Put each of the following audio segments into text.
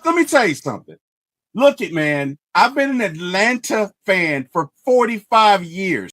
let me tell you something. Look it, man. I've been an Atlanta fan for 45 years.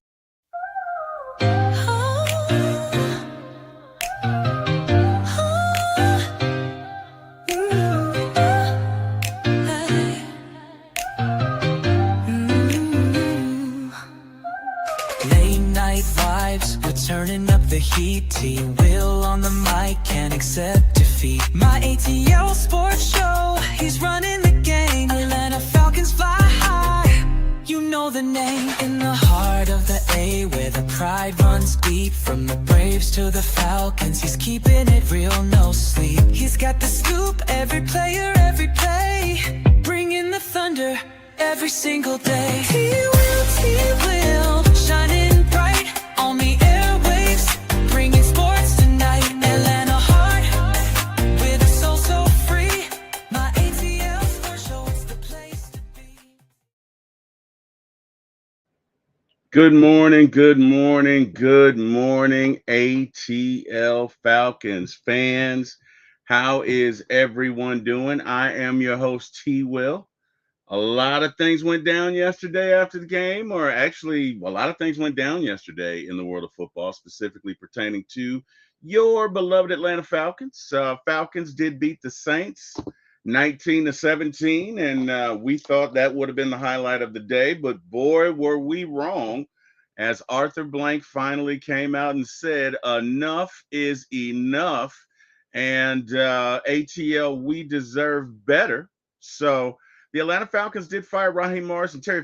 Late night vibes, we're turning up the heat. T-Will on the mic, can't accept defeat. My ATL sports show, he's running the game. Atlanta Falcons fly high, you know the name. In the heart of the A, where the pride runs deep. From the Braves to the Falcons, he's keeping it real, no sleep. He's got the scoop, every player, every play. Bringing the thunder every single day. T-Will, shining bright on the airwaves, bringing sports tonight. Atlanta heart, with a soul so free. My ATL sports show, it's the place to be. Good morning, good morning, good morning, ATL Falcons fans. How is everyone doing? I am your host, T-Will. A lot of things went down yesterday after the game, or actually, a lot of things went down yesterday in the world of football, specifically pertaining to your beloved Atlanta Falcons. Falcons did beat the Saints 19-17, and we thought that would have been the highlight of the day, but boy, were we wrong, as Arthur Blank finally came out and said, enough is enough, and ATL, we deserve better. So the Atlanta Falcons did fire Raheem and Terry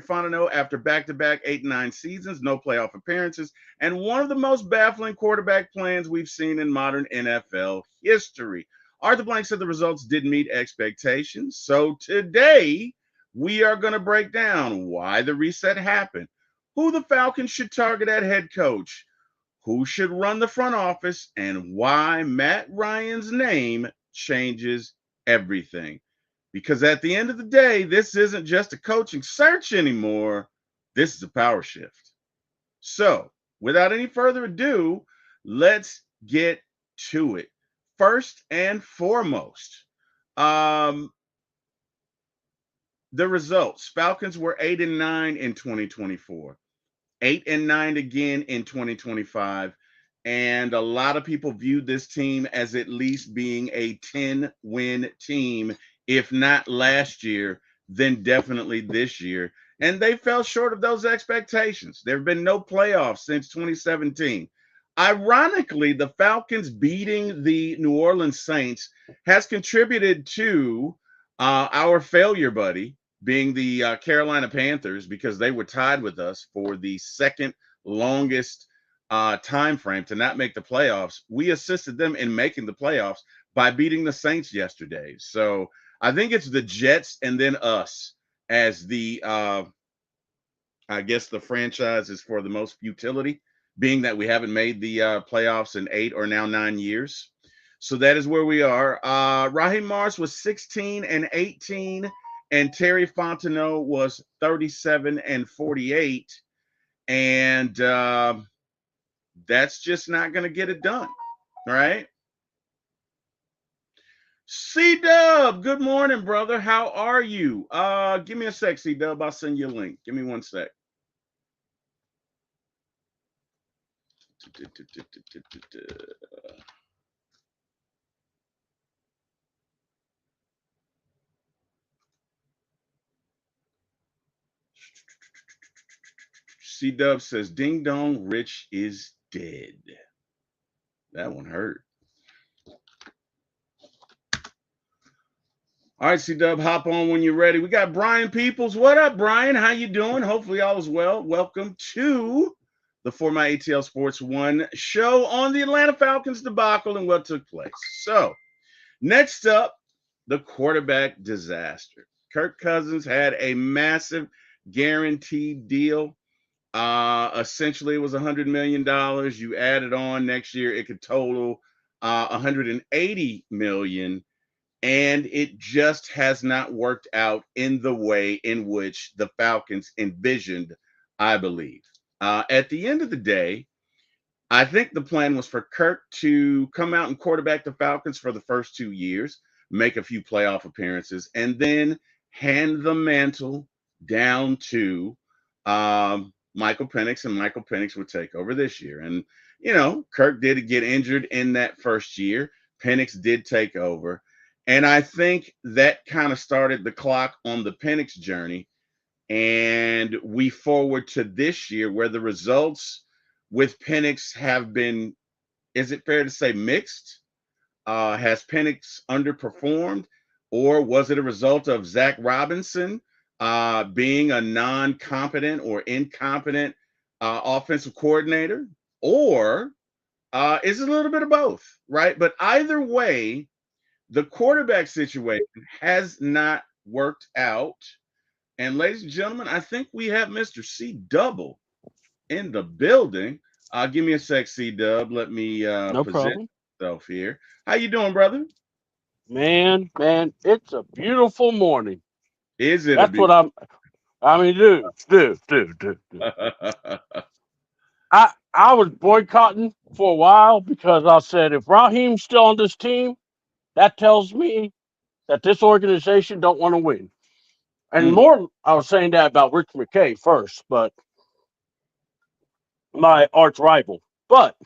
after back-to-back 8-9 seasons, no playoff appearances, and one of the most baffling quarterback plans we've seen in modern NFL history. Arthur Blank said the results didn't meet expectations. So today, we are going to break down why the reset happened, who the Falcons should target at head coach, who should run the front office, and why Matt Ryan's name changes everything. Because at the end of the day, this isn't just a coaching search anymore. This is a power shift. So, without any further ado, let's get to it. First and foremost, the results. Falcons were 8-9 in 2024, 8-9 again in 2025. And a lot of people viewed this team as at least being a 10-win team. If not last year, then definitely this year. And they fell short of those expectations. There have been no playoffs since 2017. Ironically, the Falcons beating the New Orleans Saints has contributed to our failure, buddy, being the Carolina Panthers, because they were tied with us for the second longest time frame to not make the playoffs. We assisted them in making the playoffs by beating the Saints yesterday. So I think it's the Jets and then us as the, I guess the franchise is for the most futility, being that we haven't made the playoffs in 8 or now 9 years. So that is where we are. Raheem was 16-18, and Terry Fontenot was 37-48. And that's just not going to get it done. All right. C-Dub, good morning, brother. How are you? Give me a sec, C-Dub. I'll send you a link. Give me one sec. C-Dub says, ding dong, Rich is dead. That one hurt. All right, C-Dub, hop on when you're ready. We got Brian Peoples. What up, Brian? How you doing? Hopefully all is well. Welcome to the 4MYATLSPORTS1 show on the Atlanta Falcons debacle and what took place. So, next up, the quarterback disaster. Kirk Cousins had a massive guaranteed deal. Essentially, it was $100 million. You add it on next year, it could total $180 million. And it just has not worked out in the way in which the Falcons envisioned, I believe. At the end of the day, I think the plan was for Kirk to come out and quarterback the Falcons for the first 2 years, make a few playoff appearances, and then hand the mantle down to Michael Penix, and Michael Penix would take over this year. And Kirk did get injured in that first year. Penix did take over, and I think that kind of started the clock on the Penix journey. And we forward to this year, where the results with Penix have been, is it fair to say, mixed? Has Penix underperformed, or was it a result of Zach Robinson being a non-competent or incompetent offensive coordinator, or is it a little bit of both? Right, but either way, the quarterback situation has not worked out. And ladies and gentlemen, I think we have Mr. C Double in the building. Give me a sec, C Dub. Let me No present problem. myself here. How you doing, brother? Man, it's a beautiful morning. Is it a That's what beautiful? dude. I was boycotting for a while because I said if Raheem's still on this team, that tells me that this organization don't want to win. And Mm. more, I was saying that about Rich McKay first, but my arch rival. But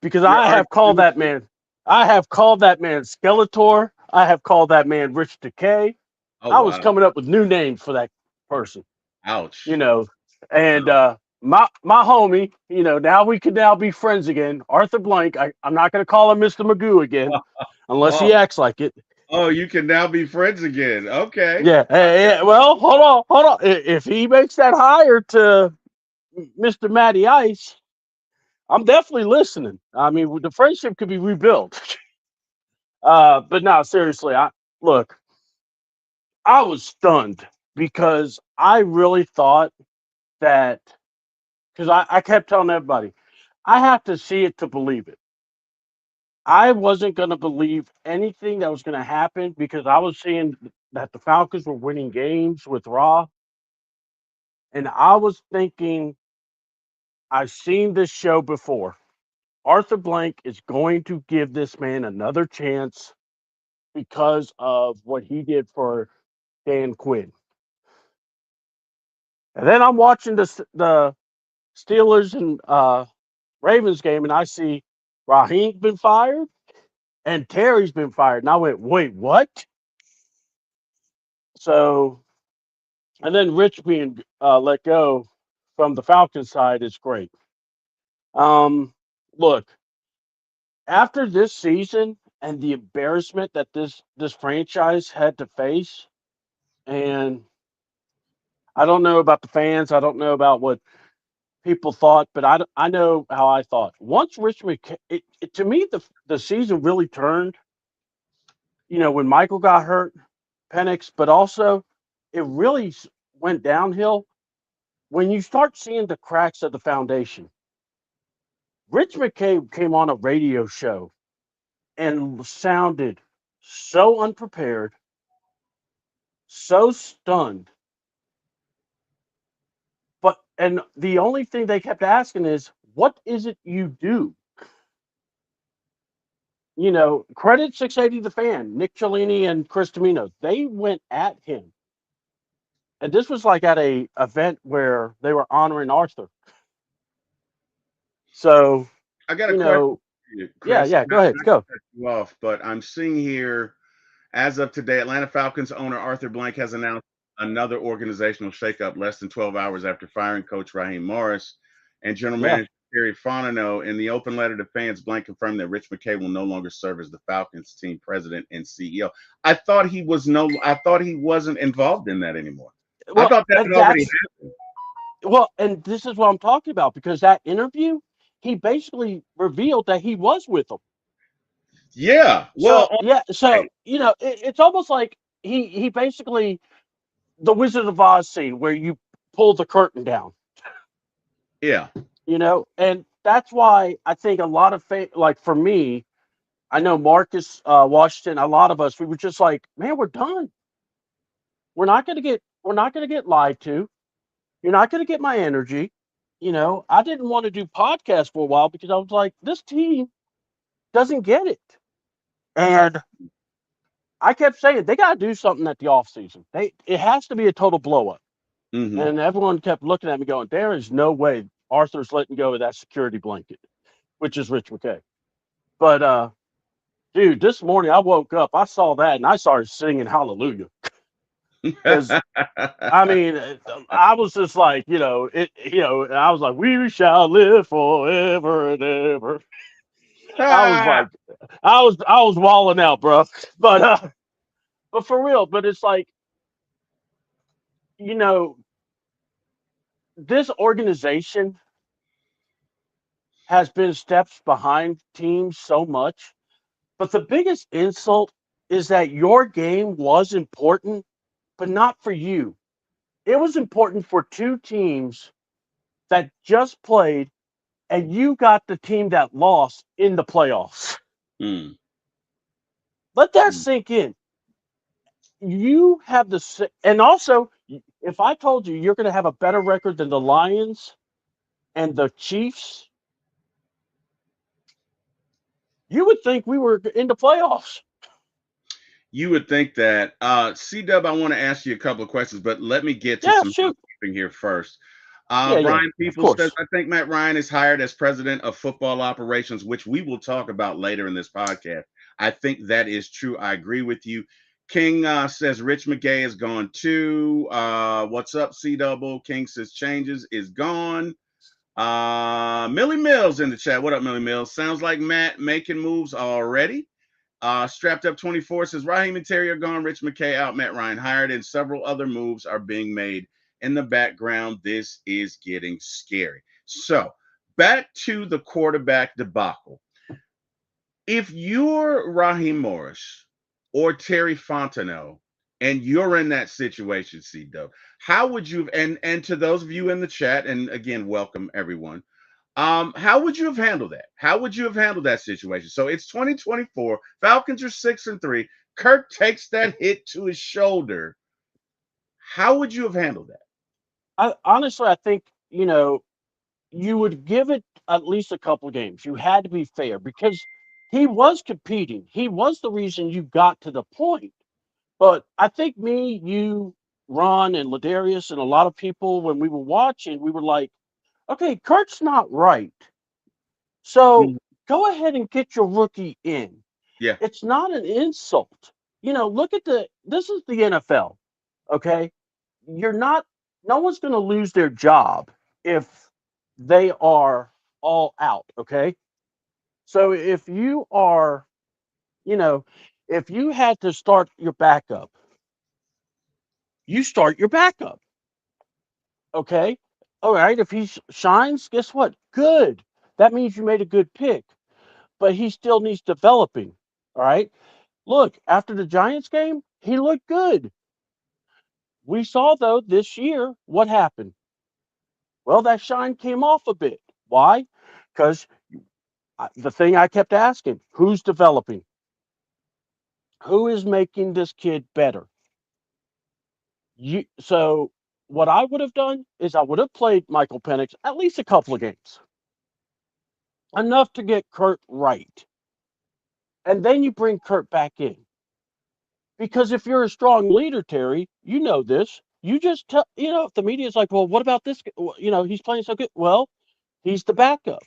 because Your I arch have called that nemesis? man, I have called that man Skeletor. I have called that man Rich Decay. Oh I was wow! coming up with new names for that person, you Ouch! know. And Ouch. my homie, now we can now be friends again. Arthur Blank. I'm not gonna call him Mr. Magoo again, unless Oh, he acts like it. oh, you can now be friends again. Okay. Yeah. Hey, well, hold on. If he makes that hire to Mr. Matty Ice, I'm definitely listening. I mean, the friendship could be rebuilt. But no, seriously, I look. I was stunned because I really thought that because I kept telling everybody, I have to see it to believe it. I wasn't going to believe anything that was going to happen because I was seeing that the Falcons were winning games with Raw. And I was thinking, I've seen this show before. Arthur Blank is going to give this man another chance because of what he did for Dan Quinn. And then I'm watching the Steelers and Ravens game, and I see Raheem's been fired and Terry's been fired. And I went, wait, what? So, and then Rich being let go from the Falcons side is great. Um, Look, after this season and the embarrassment that this franchise had to face, and I don't know about the fans, I don't know about what people thought, but I know how I thought. Once Rich McKay, to me, the season really turned. When Michael got hurt, Penix, but also it really went downhill when you start seeing the cracks of the foundation. Rich McKay came on a radio show and sounded so unprepared, so stunned. And the only thing they kept asking is, "What is it you do?" Credit 680 the fan, Nick Cellini and Chris Domino. They went at him, and this was like at a event where they were honoring Arthur. So, I got a you question know, for you, yeah, Chris. yeah. Go ahead, Not to go. cut you off, but I'm seeing here, as of today, Atlanta Falcons owner Arthur Blank has announced another organizational shakeup less than 12 hours after firing coach Raheem Morris and general Yeah. manager Terry Fontenot. In the open letter to fans, Blank confirmed that Rich McKay will no longer serve as the Falcons team president and CEO. I thought he wasn't involved in that anymore. I Well, thought that and had already that's happened. and this is what I'm talking about because that interview, he basically revealed that he was with them. Yeah. So Well, yeah, okay. it's almost like he basically the Wizard of Oz scene where you pull the curtain down, Yeah. and that's why I think a lot of like for me, I know Marcus Washington, a lot of us, we were just like, man, we're done. We're not gonna get lied to. You're not gonna get my energy. I didn't want to do podcasts for a while because I was like, this team doesn't get it. And I kept saying they got to do something at the offseason. It has to be a total blow up. Hmm. And everyone kept looking at me going, there is no way Arthur's letting go of that security blanket, which is Rich McKay. But dude, this morning I woke up, I saw that, and I started singing Hallelujah because I mean, I was just like, I was like, we shall live forever and ever. I was like, I was walling out, bro. But for real, but it's like, you know, this organization has been steps behind teams so much. But the biggest insult is that your game was important, but not for you. It was important for two teams that just played, and you got the team that lost in the playoffs. Mm, Let that mm. sink in. You have and also, if I told you you're going to have a better record than the Lions and the Chiefs, you would think we were in the playoffs. You would think that. C Dub, I want to ask you a couple of questions, but let me get to Yeah, some shoot. housekeeping here first. Yeah, yeah, Brian of Peoples says, course. I think Matt Ryan is hired as president of football operations, which we will talk about later in this podcast. I think that is true. I agree with you. King says Rich McGay is gone too. What's up, C Double? King says changes is gone. Millie Mills in the chat. What up, Millie Mills? Sounds like Matt making moves already. Strapped up 24 says Raheem and Terry are gone. Rich McKay out. Matt Ryan hired, and several other moves are being made in the background. This is getting scary. So back to the quarterback debacle. If you're Raheem Morris or Terry Fontenot and you're in that situation, C Dub, how would you and to those of you in the chat, and again, welcome everyone. How would you have handled that? How would you have handled that situation? So it's 2024. Falcons are 6-3. Kirk takes that hit to his shoulder. How would you have handled that? Honestly, I think, you would give it at least a couple of games. You had to be fair because he was competing. He was the reason you got to the point. But I think me, you, Ron, and Ladarius, and a lot of people, when we were watching, we were like, okay, Kurt's not right. So Mhm. go ahead and get your rookie in. Yeah. It's not an insult. Look at this is the NFL. Okay. You're not, no one's going to lose their job if they are all out. Okay. So if you are, you know, if you had to start your backup, you start your backup. Okay. All right. If he shines, guess what? Good. That means you made a good pick, but he still needs developing. All right. Look, after the Giants game, he looked good. We saw, though, this year what happened. Well, that shine came off a bit. Why? Because the thing I kept asking, who's developing? Who is making this kid better? So what I would have done is I would have played Michael Penix at least a couple of games, enough to get Kurt right. And then you bring Kurt back in. Because if you're a strong leader, Terry, you know this. You just tell, if the media is like, well, what about this? He's playing so good. Well, he's the backup.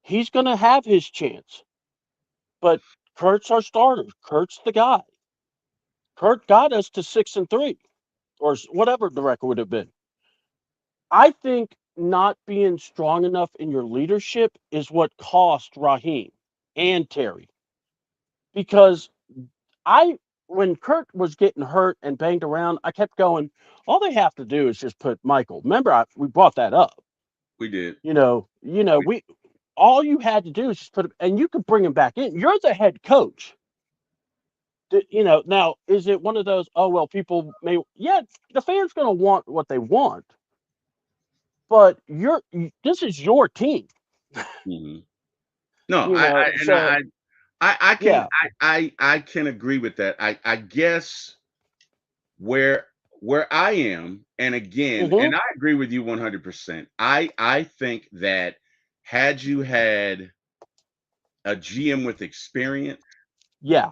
He's going to have his chance. But Kurt's our starter. Kurt's the guy. Kurt got us to 6-3, or whatever the record would have been. I think not being strong enough in your leadership is what cost Raheem and Terry. Because I, when Kurt was getting hurt and banged around, I kept going, all they have to do is just put Michael. Remember, we brought that up. We did. We all you had to do is just put him, and you could bring him back in. You're the head coach. Now is it one of those? Oh well, people may. Yeah, the fans going to want what they want, but this is your team. Hmm. No, You know, so I can yeah. I can agree with that. I guess where I am, and again, Hmm. and I agree with you 100%. I think that had you had a GM with experience, Yeah.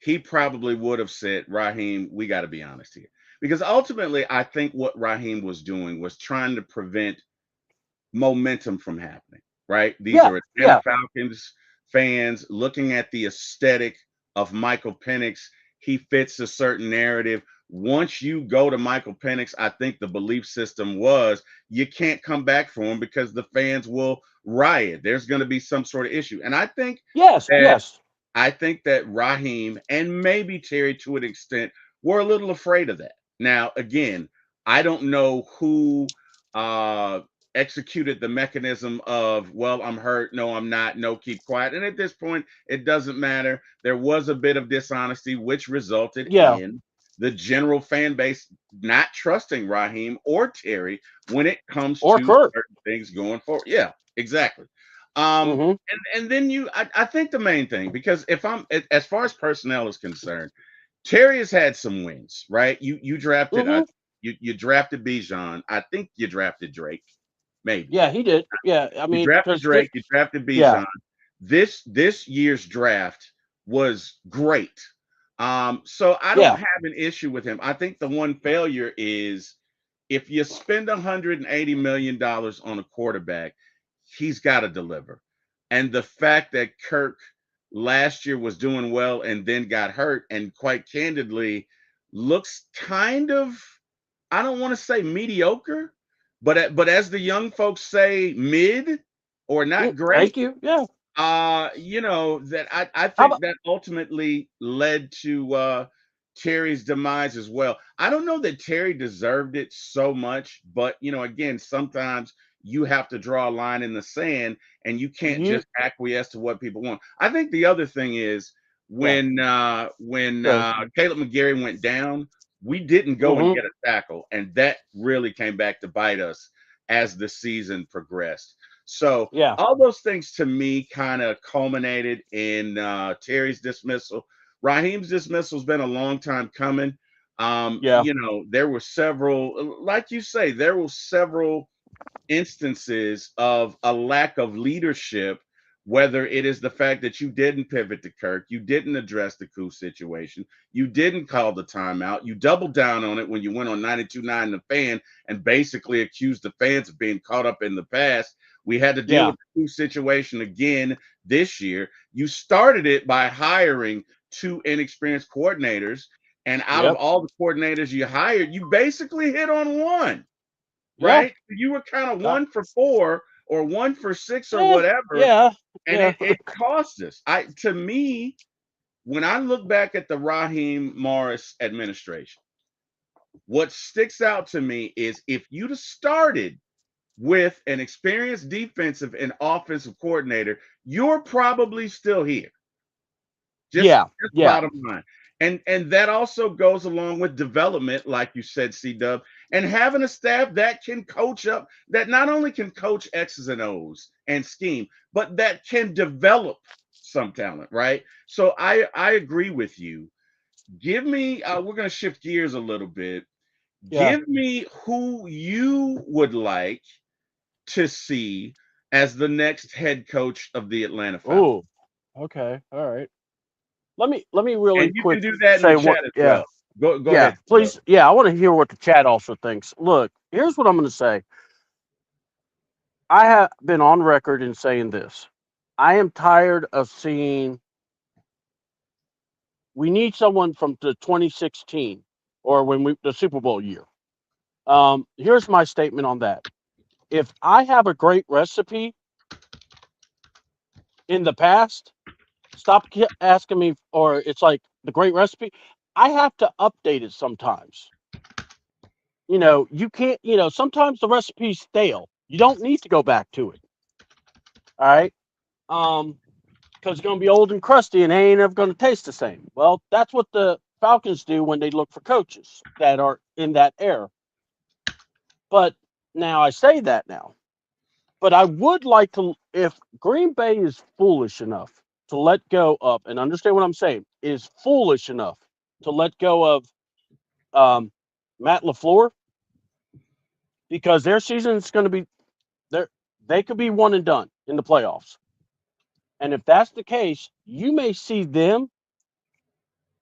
he probably would have said, Raheem, we got to be honest here. Because ultimately, I think what Raheem was doing was trying to prevent momentum from happening, right? These Yeah. are Atlanta Yeah. Falcons fans looking at the aesthetic of Michael Penix. He fits a certain narrative. Once you go to Michael Penix, I think the belief system was you can't come back for him because the fans will riot. There's going to be some sort of issue. And Yes. that Yes. I think that Raheem and maybe Terry to an extent were a little afraid of that. Now, again, I don't know who uh, executed the mechanism of, well, I'm hurt. No, I'm not. No, keep quiet. And at this point, it doesn't matter. There was a bit of dishonesty, which resulted Yeah. in the general fan base not trusting Raheem or Terry when it comes Or to Kurt. certain things going forward. Yeah, exactly. Um, Mm-hmm. and then I think the main thing, because if as far as personnel is concerned, Terry has had some wins, right? You drafted Mm-hmm. you drafted Bijan. I think you drafted Drake, maybe. Yeah, he did. Yeah. I You mean, drafted because this. Drake, you drafted Yeah. Bijan. This year's draft was great. So I don't Yeah. have an issue with him. I think the one failure is if you spend $180 million on a quarterback, he's got to deliver. And the fact that Kirk last year was doing well and then got hurt, and quite candidly, looks kind of, I don't want to say mediocre, but as the young folks say, mid or not great. Thank you. Yeah. That I How think about? that ultimately led to Terry's demise as well. I don't know that Terry deserved it so much, but again, sometimes you have to draw a line in the sand and you can't You. just acquiesce to what people want. I think the other thing is Yeah. when Good. Caleb McGarry went down, we didn't go and Mm-hmm. get a tackle, and that really came back to bite us as the season progressed. So Yeah. all those things to me kind of culminated in Terry's dismissal. Raheem's dismissal has been a long time coming. Yeah. There were several, like you say, there were several instances of a lack of leadership, whether it is the fact that you didn't pivot to Kirk, you didn't address the coup situation, you didn't call the timeout, you doubled down on it when you went on 92.9 The Fan and basically accused the fans of being caught up in the past. We had to deal Yeah. with the coup situation again this year. You started it by hiring two inexperienced coordinators, and out of Yep. all the coordinators you hired, you basically hit on one, Yeah. right? You were kind of Uh, 1 for 4 or 1 for 6 or whatever, yeah. and Yeah. it cost us. To me, when I look back at the Raheem Morris administration, what sticks out to me is if you'd have started with an experienced defensive and offensive coordinator, you're probably still here. Just Yeah. just Yeah. bottom line. And that also goes along with development, like you said, C-Dub, and having a staff that can coach up, that not only can coach X's and O's and scheme, but that can develop some talent, right? So I agree with you. Give me, we're going to shift gears a little bit. Yeah. Give me who you would like to see as the next head coach of the Atlanta Falcons. Oh. Okay. All right. Let me really And you quick can do that in the say what. chat as Yeah. well. Go Yeah. ahead, Dub. Please. Yeah. I want to hear what the chat also thinks. Look. Here's what I'm going to say. I have been on record in saying this. I am tired of seeing. We need someone from the 2016 or when we the Super Bowl year. Here's my statement on that. If I have a great recipe in the past, stop asking me, or it's like the great recipe. I have to update it sometimes. You can't, sometimes the recipe's stale. You don't need to go back to it. All right. Because it's going to be old and crusty and ain't ever going to taste the same. Well, that's what the Falcons do when they look for coaches that are in that era. But now I say that now. But I would like to, if Green Bay is foolish enough to let go of, and understand what I'm saying, is foolish enough to let go of um, Matt LaFleur, because their season is going to be there. They could be one and done in the playoffs. And if that's the case, you may see them.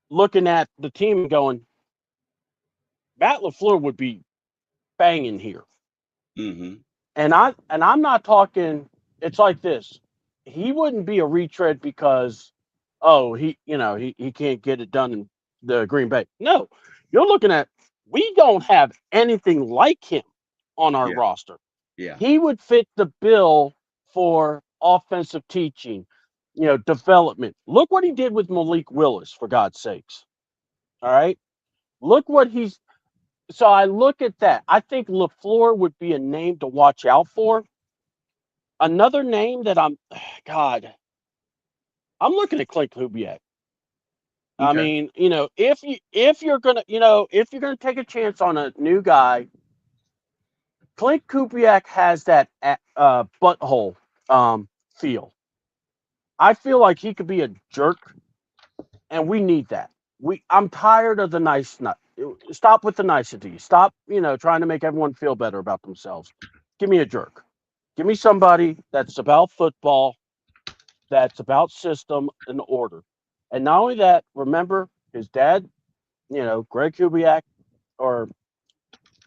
looking at the team and going, Matt LaFleur would be banging here. Mm-hmm. And I'm not talking. It's like this. He wouldn't be a retread because he can't get it done in the Green Bay. No, you're looking at we don't have anything like him on our Yeah. roster. Yeah. He would fit the bill for offensive teaching, development. Look what he did with Malik Willis, for God's sakes. All right. Look what he's so I look at that. I think LaFleur would be a name to watch out for. Another name that God, I'm looking at Clay Kubiak. I Okay. mean, if you're gonna take a chance on a new guy, Clint Kubiak has that butthole feel. I feel like he could be a jerk, and we need that. I'm tired of the nice nut. Stop with the nicety. Stop, trying to make everyone feel better about themselves. Give me a jerk. Give me somebody that's about football, that's about system and order. And not only that, remember his dad, Greg Kubiak, or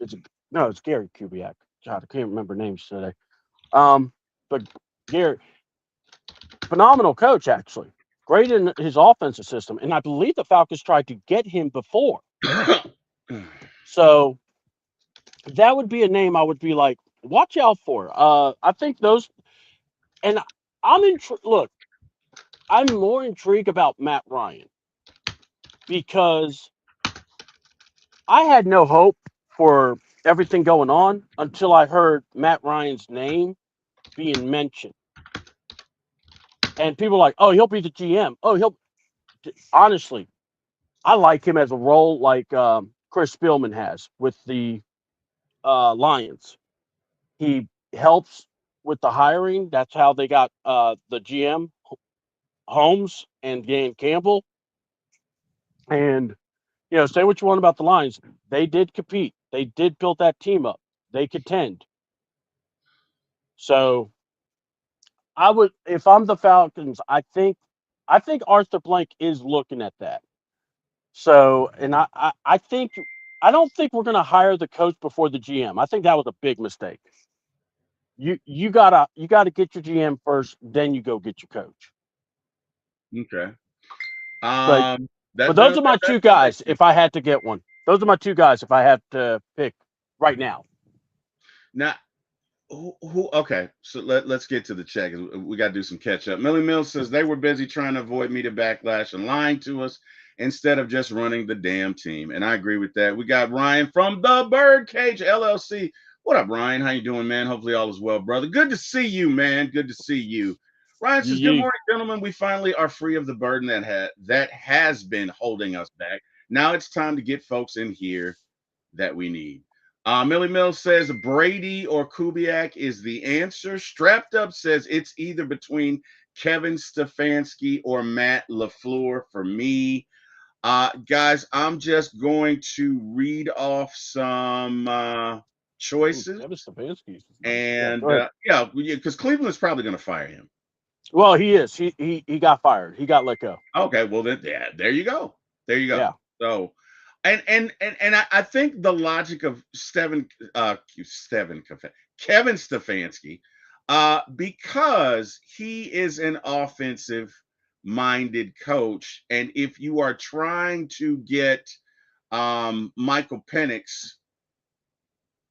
it's no, it's Gary Kubiak. God, I can't remember names today. But Gary, phenomenal coach actually, great in his offensive system, and I believe the Falcons tried to get him before. So that would be a name I would be like, watch out for. I think those, and look, I'm more intrigued about Matt Ryan because I had no hope for everything going on until I heard Matt Ryan's name being mentioned. And people were like, oh, he'll be the GM. Oh, honestly, I like him as a role like Chris Spielman has with the Lions. He helps with the hiring. That's how they got the GM, Holmes and Dan Campbell. And, say what you want about the Lions. They did compete, they did build that team up, they contend. So if I'm the Falcons, I think Arthur Blank is looking at that. So, and I think I don't think we're going to hire the coach before the GM. I think that was a big mistake. You gotta get your GM first, then you go get your coach. Okay. But That, but those that are my that two that makes guys. sense. If I had to get one, those are my two guys. If I had to pick right now, Now, okay, so let's get to the check. We got to do some catch up. Millie Mills says they were busy trying to avoid media backlash and lying to us instead of just running the damn team, and I agree with that. We got Ryan from the Birdcage LLC. What up, Ryan? How you doing, man? Hopefully all is well, brother. Good to see you, man. Good to see you. Ryan says, "Good you morning, gentlemen. We finally are free of the burden that has been holding us back. Now it's time to get folks in here that we need." Millie Mills says Brady or Kubiak is the answer. Strapped Up says it's either between Kevin Stefanski or Matt LaFleur for me. Guys, I'm just going to read off some choices. Kevin Stefanski is nice. Yeah, And go ahead. yeah, because Cleveland's probably going to fire him. Well, he is. He got fired. He got let go. Okay, well then, yeah, there you go. There you go. Yeah. So, and I think the logic of Kevin Stefanski, because he is an offensive minded coach, and if you are trying to get Michael Penix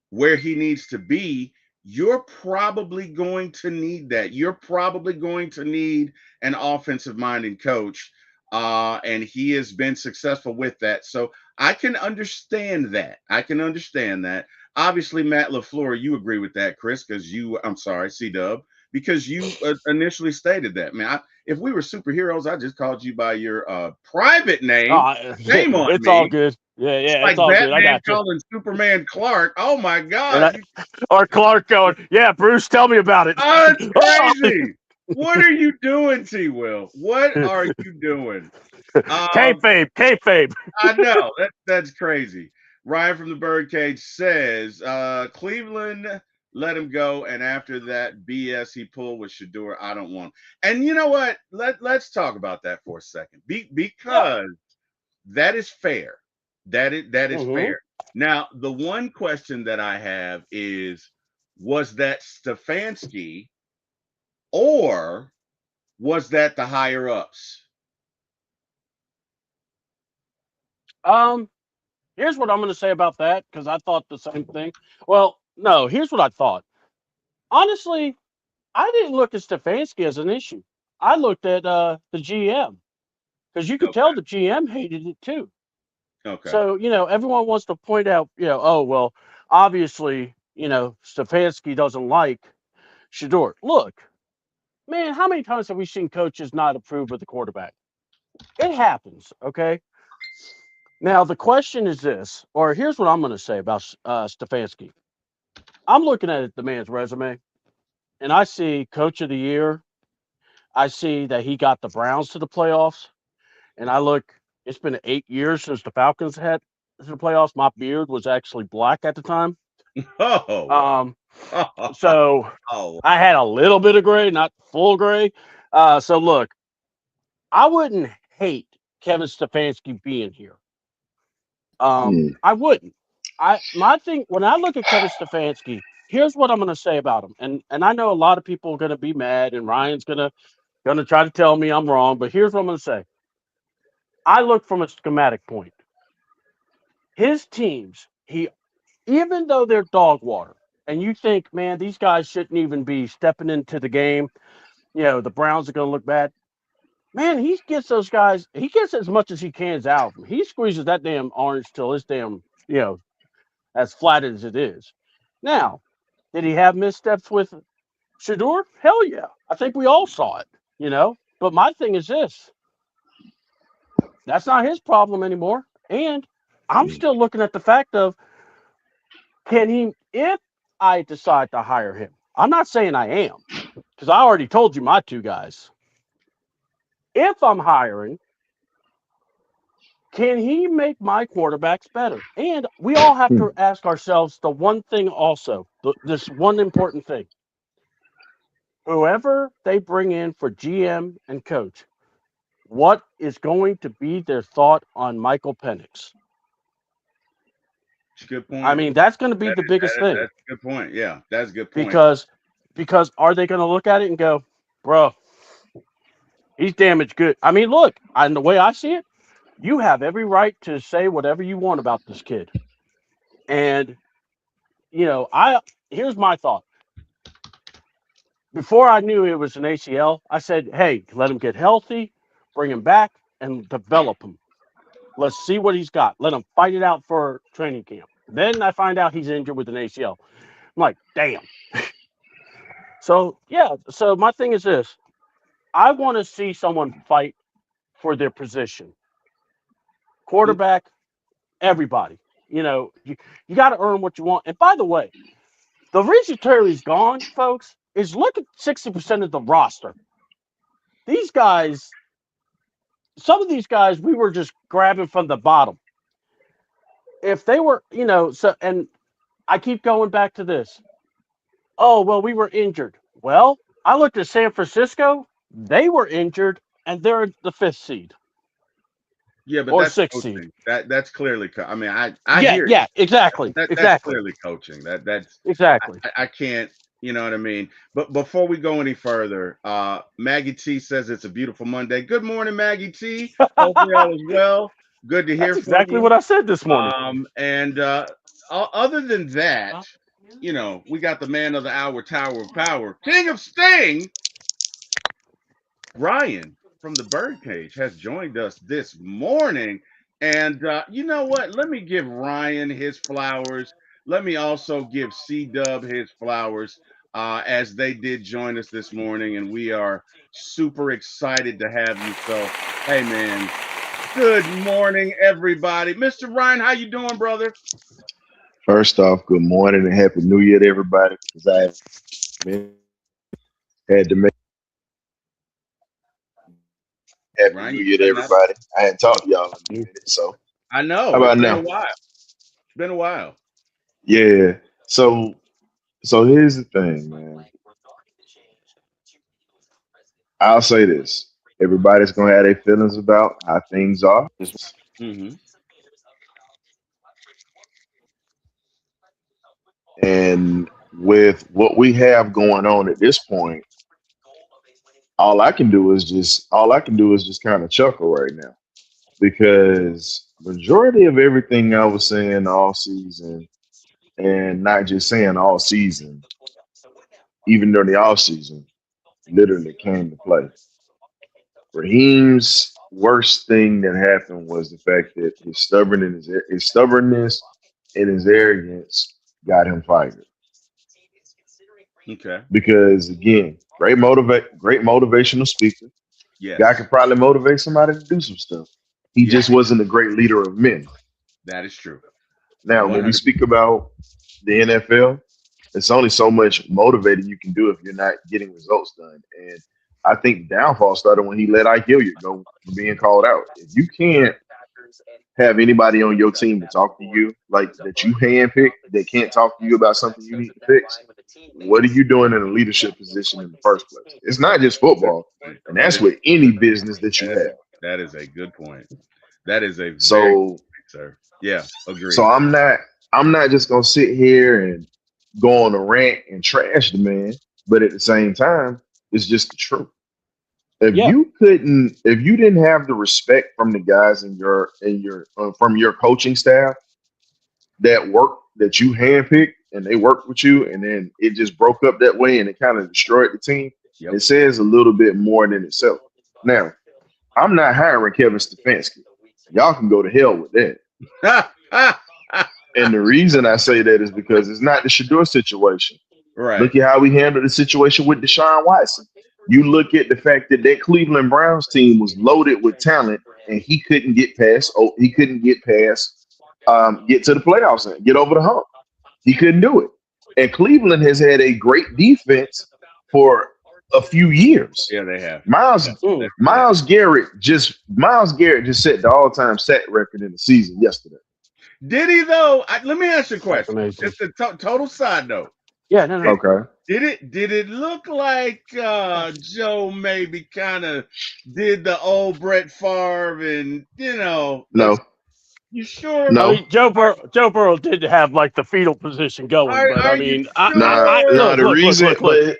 where he needs to be, you're probably going to need that. You're probably going to need an offensive minded coach. And he has been successful with that. So I can understand that. I can understand that. Obviously, Matt LaFleur, you agree with that, Chris, I'm sorry, C Dub, because you initially stated that. Man, if we were superheroes, I just called you by your private name. Oh, Shame on it's all me. good. Yeah, It's yeah, like it's all good. I Batman got you. calling Superman Clark. Oh my And God. I, or Clark going, yeah, Bruce, tell me about it. Oh, that's Oh, crazy. What are you doing, T Will? What are you doing? Um, kayfabe. I know. That's crazy. Ryan from the Birdcage says Cleveland let him go, and after that BS he pulled with Shador, I don't want him. And you know what? Let's talk about that for a second. Yeah. Because That is fair. That is Hmm. fair. Now, the one question that I have is, was that Stefanski or was that the higher ups? Um, Here's what I'm going to say about that because I thought the same thing. Well, no, here's what I thought. Honestly, I didn't look at Stefanski as an issue. I looked at the GM because you could tell Okay. the GM hated it too. Okay. So, everyone wants to point out, oh, well, obviously, Stefanski doesn't like Shador. Look, man, how many times have we seen coaches not approve of the quarterback? It happens, okay? Now, the question is this, or here's what I'm going to say about Stefanski. I'm looking at the man's resume, and I see coach of the year. I see that he got the Browns to the playoffs, and I look, it's been 8 years since the Falcons had to the playoffs. My beard was actually black at the time. Oh Um, wow. so Oh, I had a little bit of gray, not full gray. So look, I wouldn't hate Kevin Stefanski being here. Mm. I wouldn't. My thing when I look at Kevin Stefanski, here's what I'm going to say about him, and I know a lot of people are going to be mad, and Ryan's gonna try to tell me I'm wrong, but here's what I'm going to say. I look from a schematic point. His teams, he even though they're dog water, and you think, man, these guys shouldn't even be stepping into the game. The Browns are going to look bad. Man, he gets those guys. He gets as much as he can out of them. He squeezes that damn orange till it's damn, as flat as it is. Now, did he have missteps with Shador? Hell yeah. I think we all saw it. But my thing is this that's not his problem anymore. And I'm Mm. still looking at the fact of can he, if I decide to hire him, I'm not saying I am, because I already told you my two guys. If I'm hiring, can he make my quarterbacks better? And we all have to Mm. ask ourselves the one thing also, this one important thing. Whoever they bring in for GM and coach, what is going to be their thought on Michael Penix? it's a good I point. mean, that's going to be That the is biggest thing that's a good point. Yeah, that's a good point. because are they going to look at it and go, bro, he's damaged good. I mean, look, and the way I see it, you have every right to say whatever you want about this kid. And I here's my thought. Before I knew it was an ACL, I said, "Hey, let him get healthy, bring him back, and develop him. Let's see what he's got. Let him fight it out for training camp." Then I find out he's injured with an ACL. I'm like, "Damn." So yeah. So my thing is this: I want to see someone fight for their position. Quarterback, everybody. You got to earn what you want. And by the way, the reason Terry's gone, folks, is look at 60% of the roster. These guys, some of these guys, we were just grabbing from the bottom. If they were, so, and I keep going back to this. Oh, well, we were injured. Well, I looked at San Francisco. They were injured, and they're the fifth seed Yeah, but or that's sixth seed. coaching. That's clearly. I mean, I Yeah, hear you. yeah, exactly, That's exactly, clearly coaching. That's exactly. I can't. You know what I mean? But before we go any further, Maggie T says it's a beautiful Monday. Good morning, Maggie T. Hopefully all is well. Good to That's hear from exactly you. what I said this morning. And other than that, we got the man of the hour, Tower of Power, King of Sting, Ryan from the Birdcage has joined us this morning. And you know what? Let me give Ryan his flowers. Let me also give C Dub his flowers as they did join us this morning. And we are super excited to have you. So, hey, man, good morning, everybody. Mr. Ryan, how you doing, brother? First off, good morning and happy New Year to everybody. Because I had to make happy Ryan, New you Year to cutting out? everybody. I hadn't talked to y'all in a minute, so I how know. It's about been a now? while. It's been a while. Yeah. So so here's the thing, man. I'll say this: everybody's gonna have their feelings about how things are. Mm-hmm. And with what we have going on at this point, all I can do is just kind of chuckle right now because majority of everything I was saying all season, and not just saying all season, even during the off season, literally came to play. Raheem's worst thing that happened was the fact that his stubbornness and his arrogance got him fired. Okay. Because again, great motivational speaker. Guy Yes. could probably motivate somebody to do some stuff. He Yeah, just wasn't a great leader of men. that is true. Now, when we 100%. speak about the NFL, it's only so much motivating you can do if you're not getting results done. And I think the downfall started when he let Ike Hilliard go for being called out. If you can't have anybody on your team to talk to you, like that you handpick, that can't talk to you about something you need to fix, what are you doing in a leadership position in the first place? It's not just Good football, point. and that's with any business that you have. That is a good point. That is a very good So point, sir. Yeah, so agreed. I'm not just gonna sit here and go on a rant and trash the man, but at the same time, it's just the truth. Yeah, If you didn't have the respect from the guys in your from your coaching staff that you handpicked and they worked with you, and then it just broke up that way and it kind of destroyed the team, Yep. it says a little bit more than itself. Now, I'm not hiring Kevin Stefanski. Y'all can go to hell with that. And the reason I say that is because it's not the Shador situation. Right. Look at how we handled the situation with Deshaun Watson. You look at the fact that that Cleveland Browns team was loaded with talent, and he couldn't get past. Oh, he couldn't get past, get to the playoffs and get over the hump. He couldn't do it. And Cleveland has had a great defense for a few years. Yeah, they have. Miles Yeah, mm, that's true. Miles Garrett just set the all-time sack record in the season yesterday. Did he though? Let me ask you a that's question. amazing. Just a total side note. Yeah, no, no. Did, Okay. did it look like Joe maybe kind of did the old Brett Favre and let's No. you sure? I No. mean, Joe Burrow did have like the fetal position going, but Are I you mean, I sure? Nah, look, the look, look, reason, look, look. but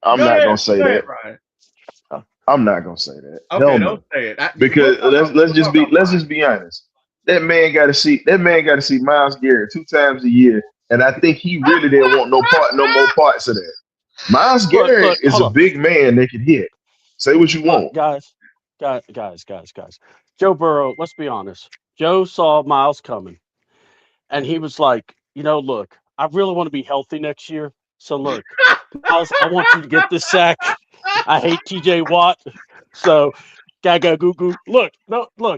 I'm Go not ahead. gonna say Go ahead, that. Ryan. Uh, I'm not gonna say that. Okay, Hell don't no. say it. Because We'll talk let's offline. just be honest. That man got to see Miles Garrett 2 times a year, and I think he really didn't want no more parts of that. Miles Garrett look, is hold a on. big man that can hit. Say what you Look, want. guys. Joe Burrow, let's be honest. Joe saw Miles coming, and he was like, look, I really want to be healthy next year. So look, Miles, I want you to get this sack. I hate TJ Watt. So gaga goo goo. Look,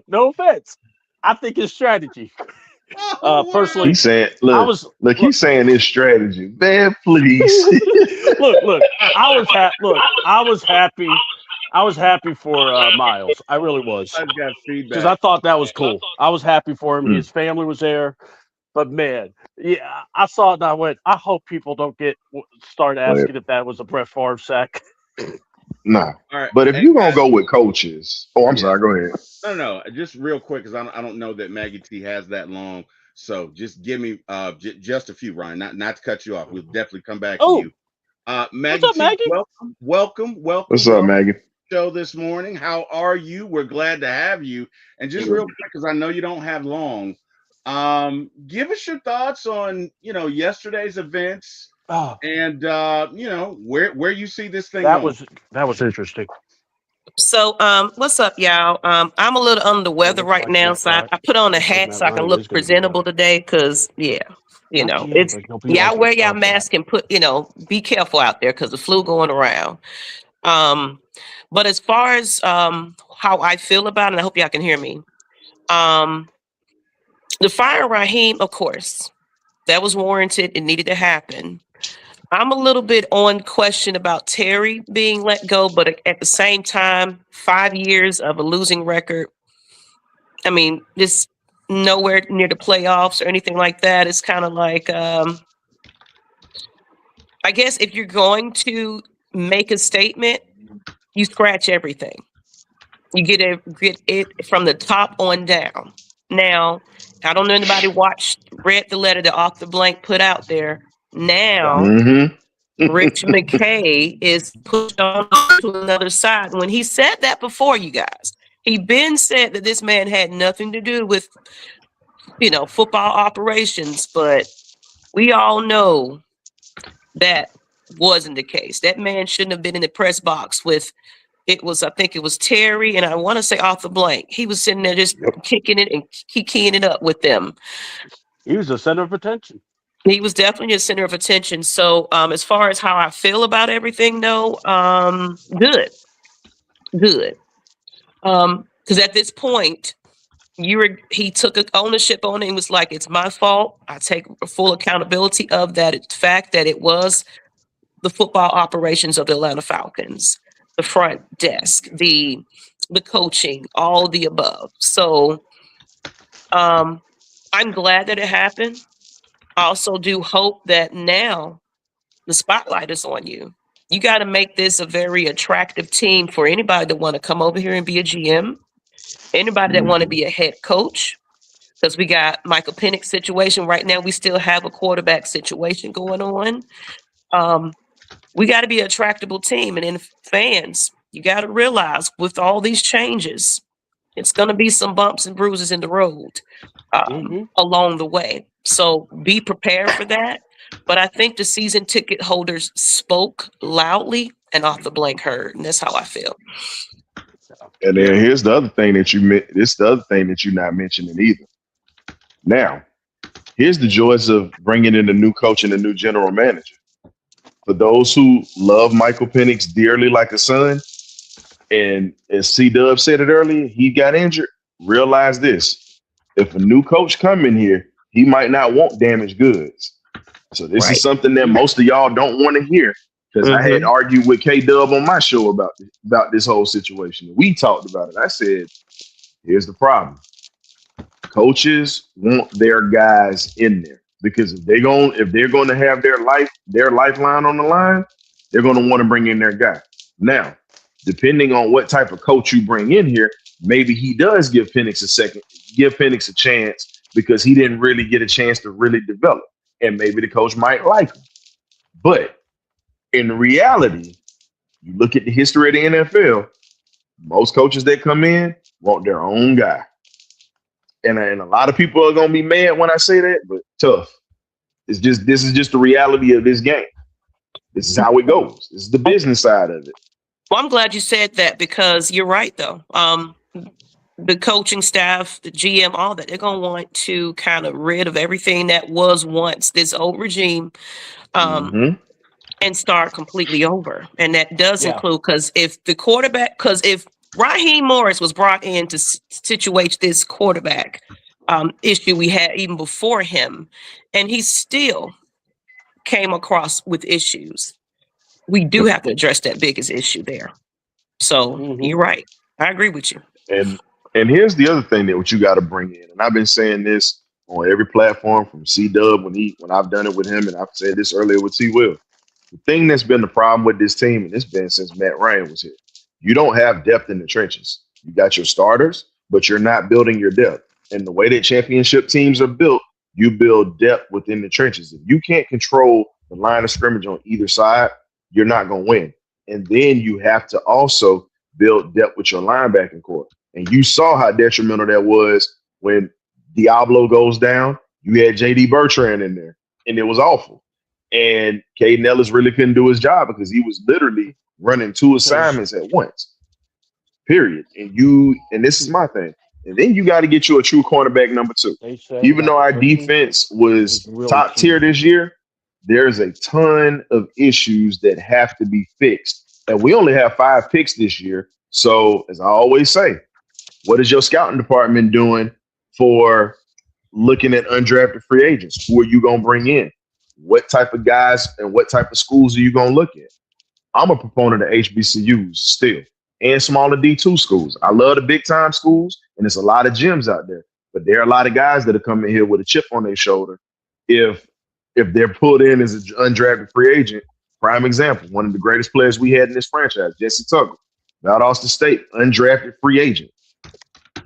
no offense. I think his strategy. Oh wow! Personally, He's saying, I was look, he's saying his strategy. Man, please. look. I was happy. I was happy for Miles. I really was I got because I feedback. thought that was cool. I was happy for him. Mm, His family was there. But man, yeah, I saw it and I went. I hope people don't start but asking if that was a Brett Favre sack. nah. All right, But if hey you're gonna guys. go with coaches, oh, I'm Yeah. sorry. Go ahead. No. Just real quick, because I don't know that Maggie T has that long. So just give me just a few, Ryan. Not to cut you off. We'll definitely come back to Oh, you. what's Maggie up, T, Maggie? What's up, welcome Maggie? to the show this morning. How are you? We're glad to have you. And just real quick, because I know you don't have long, give us your thoughts on yesterday's events Oh, and where you see this thing that going. was that was interesting. So, what's up, y'all? I'm a little under the That weather looks right like now, Matt so I, Ryan. I put on a Looks like hat Matt so I can Ryan is look going to be presentable back. today. Cause yeah, Not GM, it's but he'll be y'all like a wear y'all starter. mask and be careful out there because the flu going around. Um, but as far as how I feel about it, I hope y'all can hear me. Um, the fire Raheem, of course, that was warranted. It needed to happen. I'm a little bit on question about Terry being let go, but at the same time, 5 years of a losing record. I mean, just nowhere near the playoffs or anything like that. It's kind of like, I guess if you're going to make a statement, you scratch everything. You get it from the top on down. Now, I don't know anybody read the letter that Arthur Blank put out there. Yeah. Now, Mm-hmm. Rich McKay is pushed on to another side. When he said that before, you guys, he been said that this man had nothing to do with, football operations, but we all know that wasn't the case. That man shouldn't have been in the press box with I think it was Terry and I want to say Arthur Blank. He was sitting there just Yep. kicking it and keying it up with them. He was the center of attention. He was definitely a center of attention. So as far as how I feel about everything, no, good. Good. Because at this point, he took ownership on it and was like, it's my fault. I take full accountability of that fact that it was the football operations of the Atlanta Falcons, the front desk, the coaching, all the above. So I'm glad that it happened. I also do hope that now the spotlight is on you. You got to make this a very attractive team for anybody that want to come over here and be a GM, anybody that want to Mm-hmm. be a head coach, because we got Michael Penix situation right now. We still have a quarterback situation going on. We got to be an attractable team. And then fans, you got to realize with all these changes, it's going to be some bumps and bruises in the road along the way. So be prepared for that. But I think the season ticket holders spoke loudly and Arthur Blank heard. And that's how I feel. And then here's the other thing that this the other thing that you're not mentioning either. Now, here's the joys of bringing in a new coach and a new general manager. For those who love Michael Penix dearly like a son, and as C-Dub said it earlier, he got injured. Realize this: if a new coach come in here, he might not want damaged goods. So this is something that most of y'all don't want to hear, because I had argued with K-Dub on my show about this whole situation. We talked about it. I said, here's the problem. Coaches want their guys in there, because if they're going to have their lifeline on the line, they're going to want to bring in their guy. Now, depending on what type of coach you bring in here, maybe he does give Penix a chance, because he didn't really get a chance to really develop, and maybe the coach might like him. But in reality, you look at the history of the NFL, most coaches that come in want their own guy. And a lot of people are going to be mad when I say that, but tough. This is just the reality of this game. This is how it goes. This is the business side of it. Well, I'm glad you said that, because you're right, though. The coaching staff, the GM, all that, they're going to want to kind of rid of everything that was once this old regime and start completely over. And that does include, because if Raheem Morris was brought in to situate this quarterback issue we had even before him, and he still came across with issues, we do have to address that biggest issue there. So you're right. I agree with you. And here's the other thing that what you got to bring in, and I've been saying this on every platform from C-Dub when I've done it with him, and I've said this earlier with T-Will. The thing that's been the problem with this team, and it's been since Matt Ryan was here, you don't have depth in the trenches. You got your starters, but you're not building your depth. And the way that championship teams are built, you build depth within the trenches. If you can't control the line of scrimmage on either side, you're not going to win. And then you have to also build depth with your linebacking core. And you saw how detrimental that was when Diablo goes down. You had J.D. Bertrand in there, and it was awful. And Caden Ellis really couldn't do his job because he was literally running two assignments at once, period. And this is my thing. And then you got to get you a true cornerback number two. Even though our defense was top tier this year, there's a ton of issues that have to be fixed. And we only have 5 picks this year. So, as I always say, what is your scouting department doing for looking at undrafted free agents? Who are you going to bring in? What type of guys and what type of schools are you going to look at? I'm a proponent of HBCUs still, and smaller D2 schools. I love the big time schools, and there's a lot of gyms out there. But there are a lot of guys that are coming here with a chip on their shoulder if they're pulled in as an undrafted free agent. Prime example, one of the greatest players we had in this franchise, Jesse Tuggle. Not Austin State, undrafted free agent.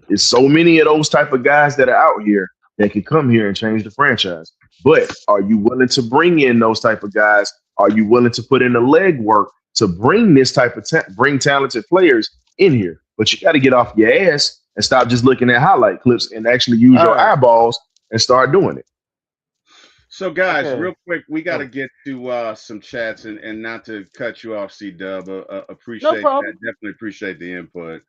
There's so many of those type of guys that are out here that can come here and change the franchise. But are you willing to bring in those type of guys? Are you willing to put in the legwork to bring this type of bring talented players in here? But you got to get off your ass and stop just looking at highlight clips and actually use All your right. eyeballs and start doing it. So, guys, Okay. real quick, we got to Oh, get to some chats and not to cut you off, C Dub. no Appreciate that. problem. Definitely appreciate the input.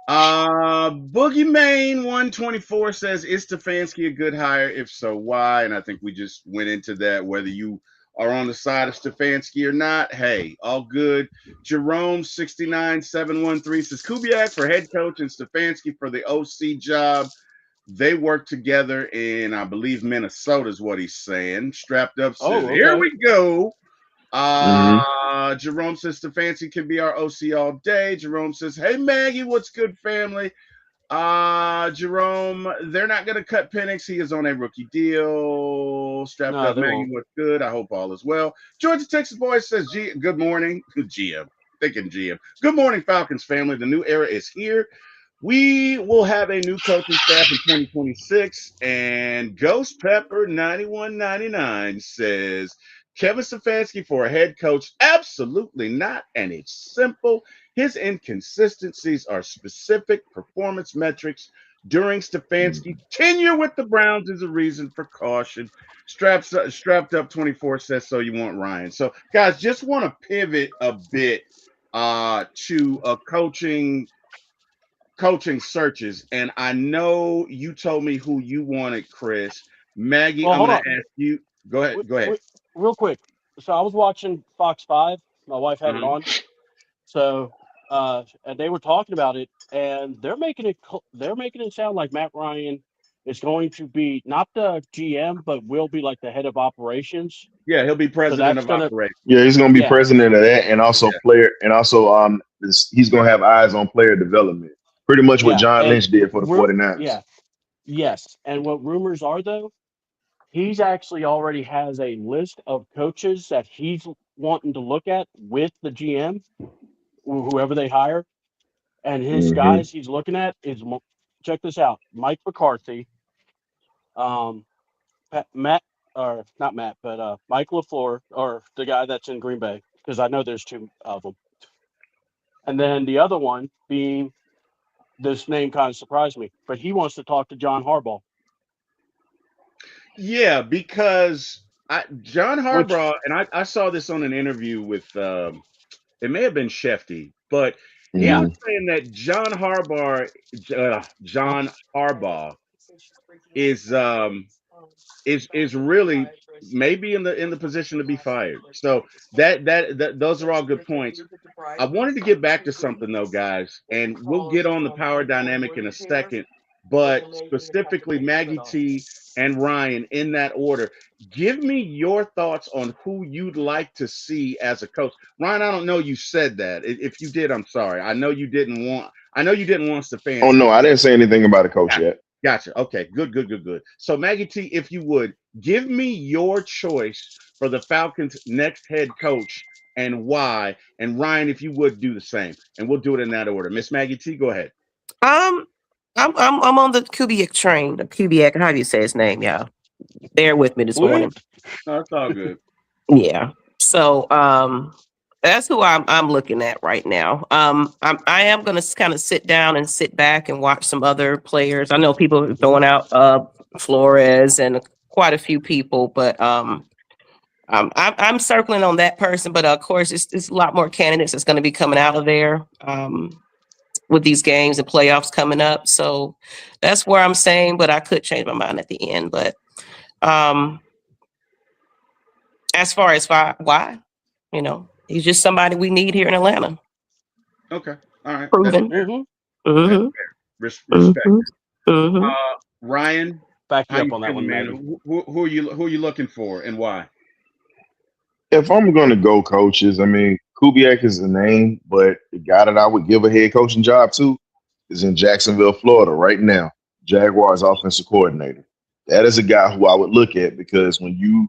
Boogeyman 124 says, is Stefanski a good hire? If so, why? And I think we just went into that. Whether you are on the side of Stefanski or not, hey, all good. Jerome 69713 says, Kubiak for head coach and Stefanski for the OC job. They work together in, I believe, Minnesota is what he's saying. Strapped up says, Oh, here okay. we go. Mm-hmm. Jerome says Stefanski can be our OC all day. Jerome says, hey, Maggie, what's good, family? Jerome, they're not going to cut Penix. He is on a rookie deal. Strapped No, up, they Maggie, won't. what's good? I hope all is well. Georgia, Texas boy says, good morning. GM. Thinking GM. Good morning, Falcons family. The new era is here. We will have a new coaching staff in 2026. And Ghost Pepper 9199 says, Kevin Stefanski for a head coach? Absolutely not. And it's simple. His inconsistencies are specific performance metrics during Stefanski's tenure with the Browns is a reason for caution. Strapped up 24 says so you want Ryan. So guys, just want to pivot a bit to coaching searches. And I know you told me who you wanted, Chris. Maggie, Well, I'm hold gonna on. ask you. Go ahead. Go ahead. Real quick. So I was watching Fox 5. My wife had it Uh-huh. on. So, and they were talking about it, and they're making it sound like Matt Ryan is going to be not the GM, but will be like the head of operations. Yeah, he'll be So president that's of gonna, operations. Yeah, he's gonna be yeah, president of that, and also Yeah. player, and also he's gonna have eyes on player development. Pretty much what yeah, John and Lynch did for the we're 49ers. yeah, yes. And what rumors are though, he's actually already has a list of coaches that he's wanting to look at with the GM, whoever they hire, and his Hmm. guys he's looking at is check this out: Mike McCarthy, um, Matt, or not Matt, but Mike LaFleur, or the guy that's in Green Bay, because I know there's two of them. And then the other one being, this name kind of surprised me, but he wants to talk to John Harbaugh, Yeah, because John which, Harbaugh, and I saw this on an interview with it may have been Shefty, but he yeah, was Hmm. saying that John Harbaugh is is really maybe in the position to be fired. So that those are all good points. I wanted to get back to something though, guys, and we'll get on the power dynamic in a second. But specifically, Maggie T and Ryan in that order. Give me your thoughts on who you'd like to see as a coach. Ryan, I don't know you said that. If you did, I'm sorry. I know you didn't want. I know you didn't want Oh no, Stefanski. I didn't say anything about a coach Gotcha. yet. Gotcha. Okay. Good. Good. Good. Good. So Maggie T, if you would give me your choice for the Falcons' next head coach and why, and Ryan, if you would do the same, and we'll do it in that order. Miss Maggie T, go ahead. Um, I'm on the Kubiak train. The Kubiak, how do you say his name, y'all? Bear with me this we, morning. No, it's all good. Yeah. So that's who I'm looking at right now. I am gonna kind of sit down and sit back and watch some other players. I know people are throwing out Flores and quite a few people, but I'm circling on that person. But of course, it's a lot more candidates that's going to be coming out of there with these games and playoffs coming up. So that's where I'm saying, but I could change my mind at the end. But um, as far as why, he's just somebody we need here in Atlanta. Okay. All right. That's Proven. fair. mm-hmm, That's Mm-hmm. fair. Respect. Mm-hmm. Mm-hmm. Ryan, back how you up you on that feeling, one, man? Maggie. Who are you looking for and why? If I'm gonna go coaches, I mean Kubiak is the name, but the guy that I would give a head coaching job to is in Jacksonville, Florida, right now. Jaguars offensive coordinator. That is a guy who I would look at because when you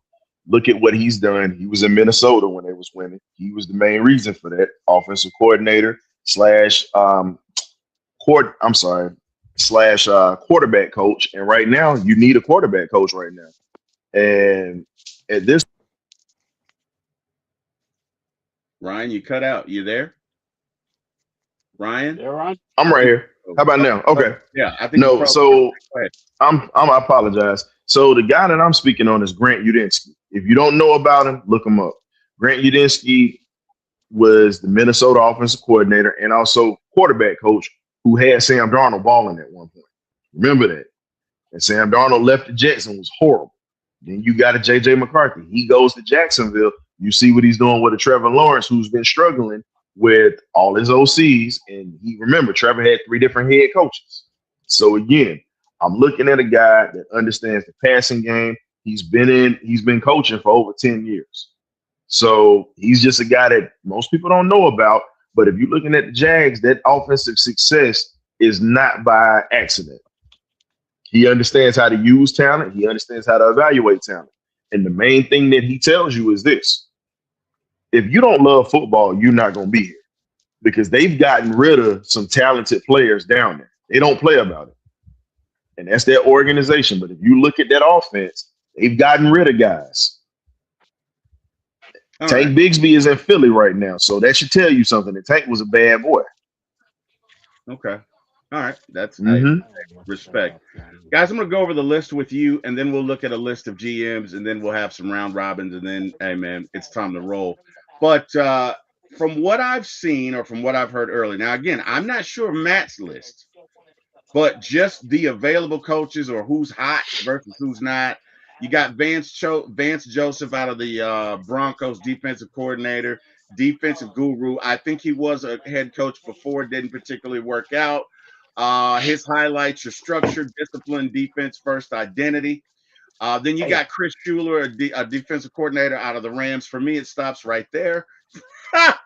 look at what he's done, he was in Minnesota when they was winning. He was the main reason for that offensive coordinator. slash I'm sorry, slash quarterback coach. And right now, you need a quarterback coach right now. And at this, Ryan, you cut out. You there? Ryan? There, Ron. I'm right here. How about now? Okay. Yeah, I think you No, probably. so Go ahead. I apologize. So the guy that I'm speaking on is Grant Udinski. If you don't know about him, look him up. Grant Udinski was the Minnesota offensive coordinator and also quarterback coach who had Sam Darnold balling at one point. Remember that. And Sam Darnold left the Jets and was horrible. Then you got a J.J. McCarthy. He goes to Jacksonville. You see what he's doing with a Trevor Lawrence, who's been struggling with all his OCs. And remember, Trevor had 3 different head coaches. So again, I'm looking at a guy that understands the passing game. He's been coaching for over 10 years. So he's just a guy that most people don't know about. But if you're looking at the Jags, that offensive success is not by accident. He understands how to use talent. He understands how to evaluate talent. And the main thing that he tells you is this. If you don't love football, you're not going to be here because they've gotten rid of some talented players down there. They don't play about it. And that's their organization. But if you look at that offense, they've gotten rid of guys. All Tank right. Bigsby is in Philly right now. So that should tell you something. The Tank was a bad boy. Okay. All right. That's Mhm. respect. Guys, I'm going to go over the list with you, and then we'll look at a list of GMs, and then we'll have some round robins, and then, hey, man, it's time to roll. But from what I've seen or from what I've heard earlier, now, again, I'm not sure Matt's list, but just the available coaches or who's hot versus who's not. You got Vance Joseph out of the Broncos, defensive coordinator, defensive guru. I think he was a head coach before, didn't particularly work out. His highlights are structure, discipline, defense first, identity. Then you got Chris Schuler, a defensive coordinator out of the Rams. For me, it stops right there.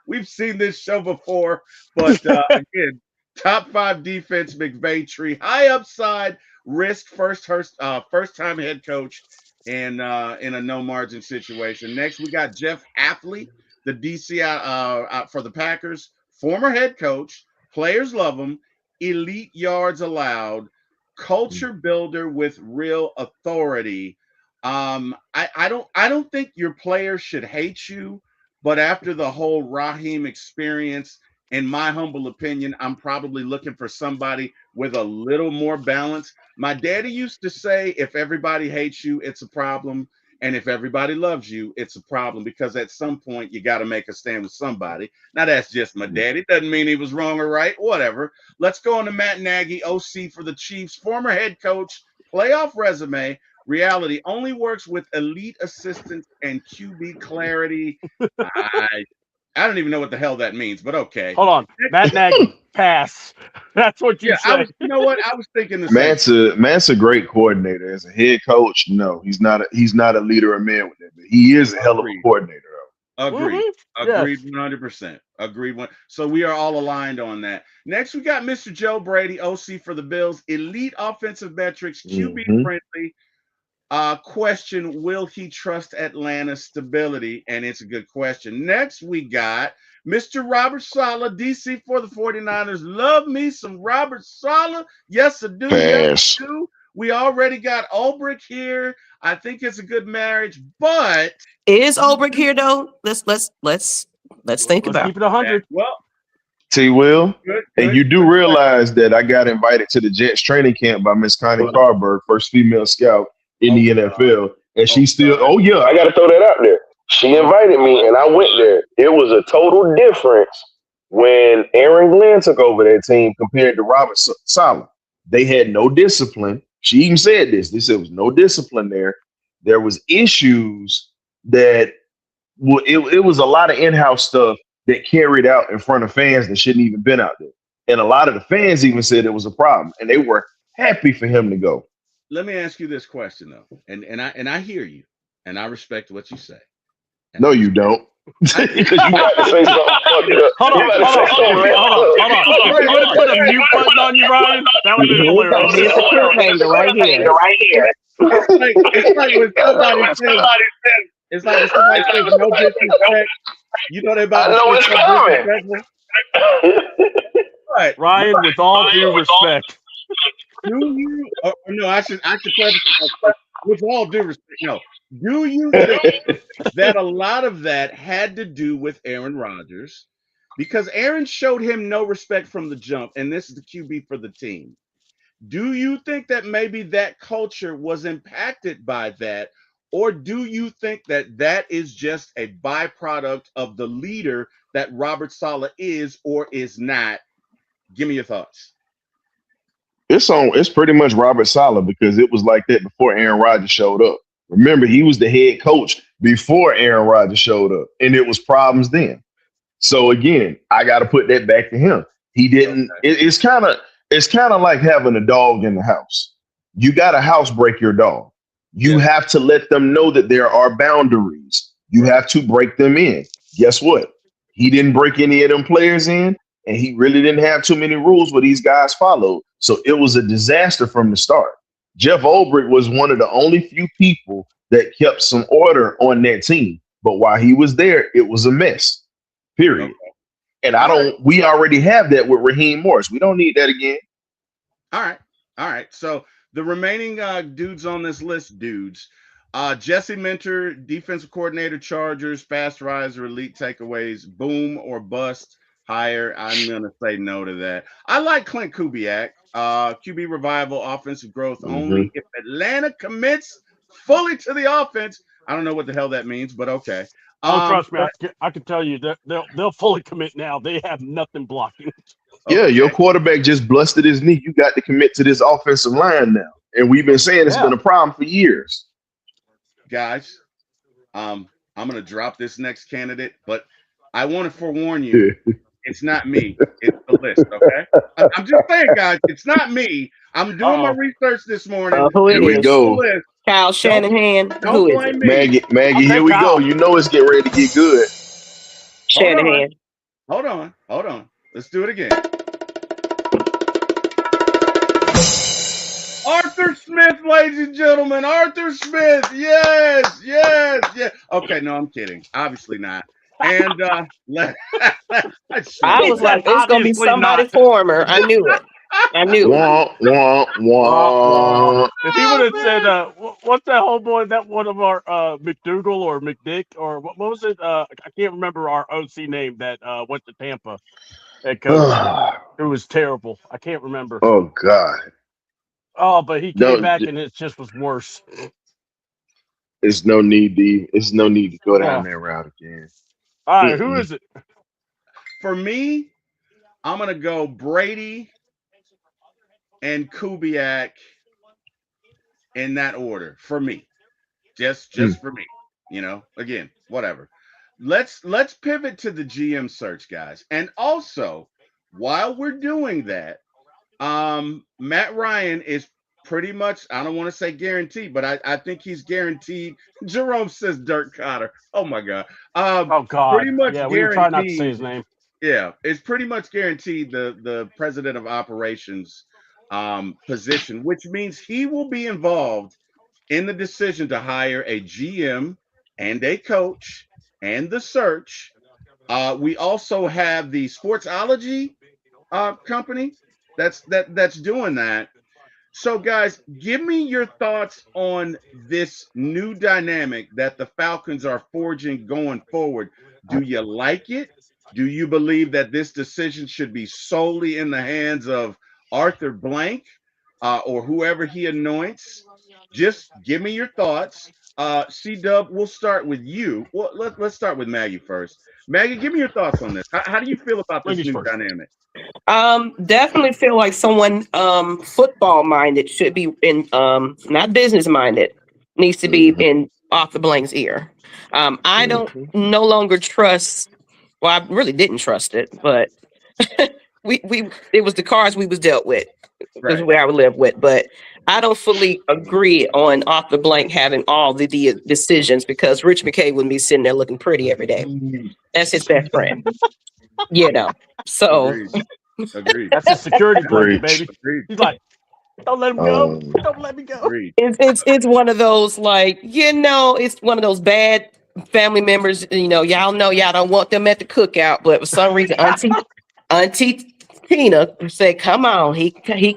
We've seen this show before, but again, top 5 defense, McVay tree, high upside, risk, first time head coach, and in a no margin situation. Next, we got Jeff Hafley, the DC out for the Packers, former head coach. Players love him. Elite yards allowed, culture builder with real authority. I don't think your players should hate you, but after the whole Raheem experience, in my humble opinion, I'm probably looking for somebody with a little more balance. My daddy used to say, if everybody hates you, it's a problem. And if everybody loves you, it's a problem because at some point you got to make a stand with somebody. Now, that's just my daddy. Doesn't mean he was wrong or right, whatever. Let's go on to Matt Nagy, OC for the Chiefs, former head coach, playoff resume. Reality only works with elite assistance and QB clarity. I don't even know what the hell that means, but okay. Hold on. Matt Nagy, pass. That's what you said. You know what? I was thinking the same. Matt's a great coordinator. As a head coach, no, he's not a leader of men with that. But he is a hell of a coordinator, though. Agreed. Mm-hmm. Agreed 100%. Agreed. So we are all aligned on that. Next, we got Mr. Joe Brady, OC for the Bills, elite offensive metrics, QB friendly. Question, will he trust Atlanta's stability? And it's a good question. Next, we got Mr. Robert Saleh, DC for the 49ers. Love me some Robert Saleh. Yes, I do. Yes, I do. We already got Ulbrich here. I think it's a good marriage, but is Ulbrich here though? Let's think about. Keep it 100. Well, T. Will, and you do realize that I got invited to the Jets training camp by Miss Connie Carberg, first female scout in the NFL, and she still. Oh yeah, I got to throw that out there. She invited me, and I went there. It was a total difference when Aaron Glenn took over that team compared to Robert Saleh. They had no discipline. She even said this. They said there was no discipline there. There was issues that it was a lot of in-house stuff that carried out in front of fans that shouldn't even been out there. And a lot of the fans even said it was a problem, and they were happy for him to go. Let me ask you this question though, and I hear you, and I respect what you say. No, you don't. Because you got to say something. Hold on. I'm going to put a mute button on you, Ryan. That would be hilarious. Here's the cliffhanger right here. It's like when somebody says, no disrespect. You know they about to know it's coming. But Ryan, with all due respect, do you? No, I should preface it by saying, with all due respect, no. Do you think that a lot of that had to do with Aaron Rodgers? Because Aaron showed him no respect from the jump, and this is the QB for the team. Do you think that maybe that culture was impacted by that? Or do you think that that is just a byproduct of the leader that Robert Saleh is or is not? Give me your thoughts. It's pretty much Robert Saleh because it was like that before Aaron Rodgers showed up. Remember, he was the head coach before Aaron Rodgers showed up, and it was problems then. So again, I got to put that back to him. He didn't. Okay. It's kind of like having a dog in the house. You got to housebreak your dog. You Yeah. have to let them know that there are boundaries. You have to break them in. Guess what? He didn't break any of them players in, and he really didn't have too many rules where these guys followed. So it was a disaster from the start. Jeff Ulbrich was one of the only few people that kept some order on that team. But while he was there, it was a mess. Period. Okay. And All right. we already have that with Raheem Morris. We don't need that again. All right. All right. So the remaining dudes on this list, Jesse Minter, defensive coordinator, Chargers, fast riser, elite takeaways, boom or bust hire. I'm gonna say no to that. I like Clint Kubiak. QB revival, offensive growth Mhm. only if Atlanta commits fully to the offense. I don't know what the hell that means, but okay. oh, trust me, But I can tell you that they'll fully commit now. They have nothing blocking. Yeah, your okay, quarterback just busted his knee. You got to commit to this offensive line now. And we've been saying it's Yeah. been a problem for years. guys. I'm gonna drop this next candidate, but I want to forewarn you. It's not me. It's the list. Okay. I'm just saying, guys. It's not me. I'm doing my Uh-oh. research this morning. Who Here it It's we is? the go. list. Kyle Don't Shanahan. don't Who is it? blame me. Maggie, I'll here take we go. Kyle. You know it's getting ready to get good. Hold on. Shanahan. Hold on. Let's do it again. Arthur Smith, ladies and gentlemen. Arthur Smith. Yes, yes, yes. Okay, no, I'm kidding. Obviously not. And I shut I up. He was said, like, it's gonna be obviously somebody not. former. I knew it. I knew it. Wah, wah, Wah, wah. wah. If he would Oh have said, man. what's that homeboy, that one of our McDougal or McDick, or what was it? I can't remember our OC name that went to Tampa, head coach, who was terrible. I can't remember. Oh God. Oh, but he came No, back and it just was worse. it's no need to go down Yeah. that route again. All right, who Mm-mm. is it? For me, I'm gonna go Brady and Kubiak in that order. For me, just Mm. for me. Again, whatever. Let's pivot to the GM search, guys. And also, while we're doing that, Matt Ryan is pretty much, I don't want to say guaranteed, but I think he's guaranteed. Jerome says Dirk Cotter. Oh my God. Oh, Pretty God. much Yeah, we were trying not to say guaranteed. his name. Yeah, it's pretty much guaranteed the president of operations position, which means he will be involved in the decision to hire a GM and a coach and the search. We also have the Sportsology company that's doing that. So, guys, give me your thoughts on this new dynamic that the Falcons are forging going forward. Do you like it? Do you believe that this decision should be solely in the hands of Arthur Blank or whoever he anoints? Just give me your thoughts. C Dub, we'll start with you. Well, let's start with Maggie first. Maggie, give me your thoughts on this. How do you feel about this Ladies new first. dynamic? Definitely feel like someone football minded should be in not business minded, needs to be Mhm. in Arthur Blank's ear. I don't Mhm. no longer trust, well, I really didn't trust it, but we it was the cards we was dealt with. Is Right. where I would live with. But I don't fully agree on Arthur Blank having all the decisions because Rich McKay wouldn't be sitting there looking pretty every day. That's his best friend, you know. So Agreed. Agreed. That's his security blanket, Preach. baby. Agreed. He's like, don't let him go. Um, Don't let me go. Agreed. it's one of those like, it's one of those bad family members, y'all know y'all don't want them at the cookout, but for some reason, Auntie Auntie Tina said, "Come on, he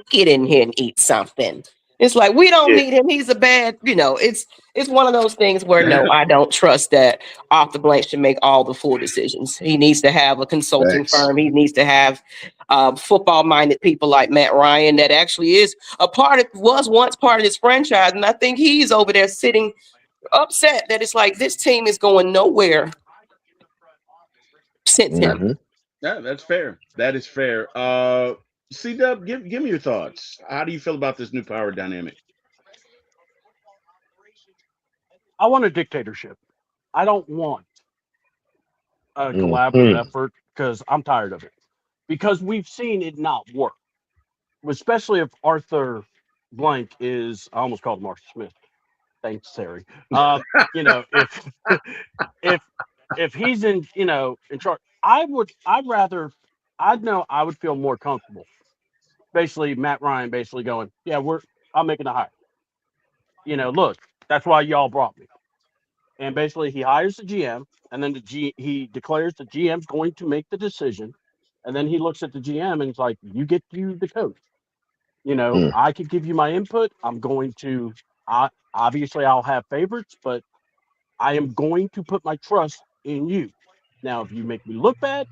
get in here and eat something." It's like we don't Yeah. need him. He's a bad, it's one of those things where no, I don't trust that Arthur Blank should make all the full decisions. He needs to have a consulting Facts. firm. He needs to have football-minded people like Matt Ryan that actually is was once part of this franchise, and I think he's over there sitting upset that it's like this team is going nowhere since him. Hmm. Yeah, that's fair. That is fair. C Dub, give me your thoughts. How do you feel about this new power dynamic? I want a dictatorship. I don't want a collaborative Hmm. effort because I'm tired of it. Because we've seen it not work, especially if Arthur Blank is, I almost called him Arthur Smith. Thanks, Terry. You know, if if he's in charge, I would feel more comfortable. Basically, Matt Ryan basically going, yeah, I'm making a hire. Look, that's why y'all brought me. And basically, he hires the GM, and then he declares the GM's going to make the decision, and then he looks at the GM and it's like, you get you the coach. Hmm. I could give you my input. Obviously I'll have favorites, but I am going to put my trust in you. Now, if you make me look bad,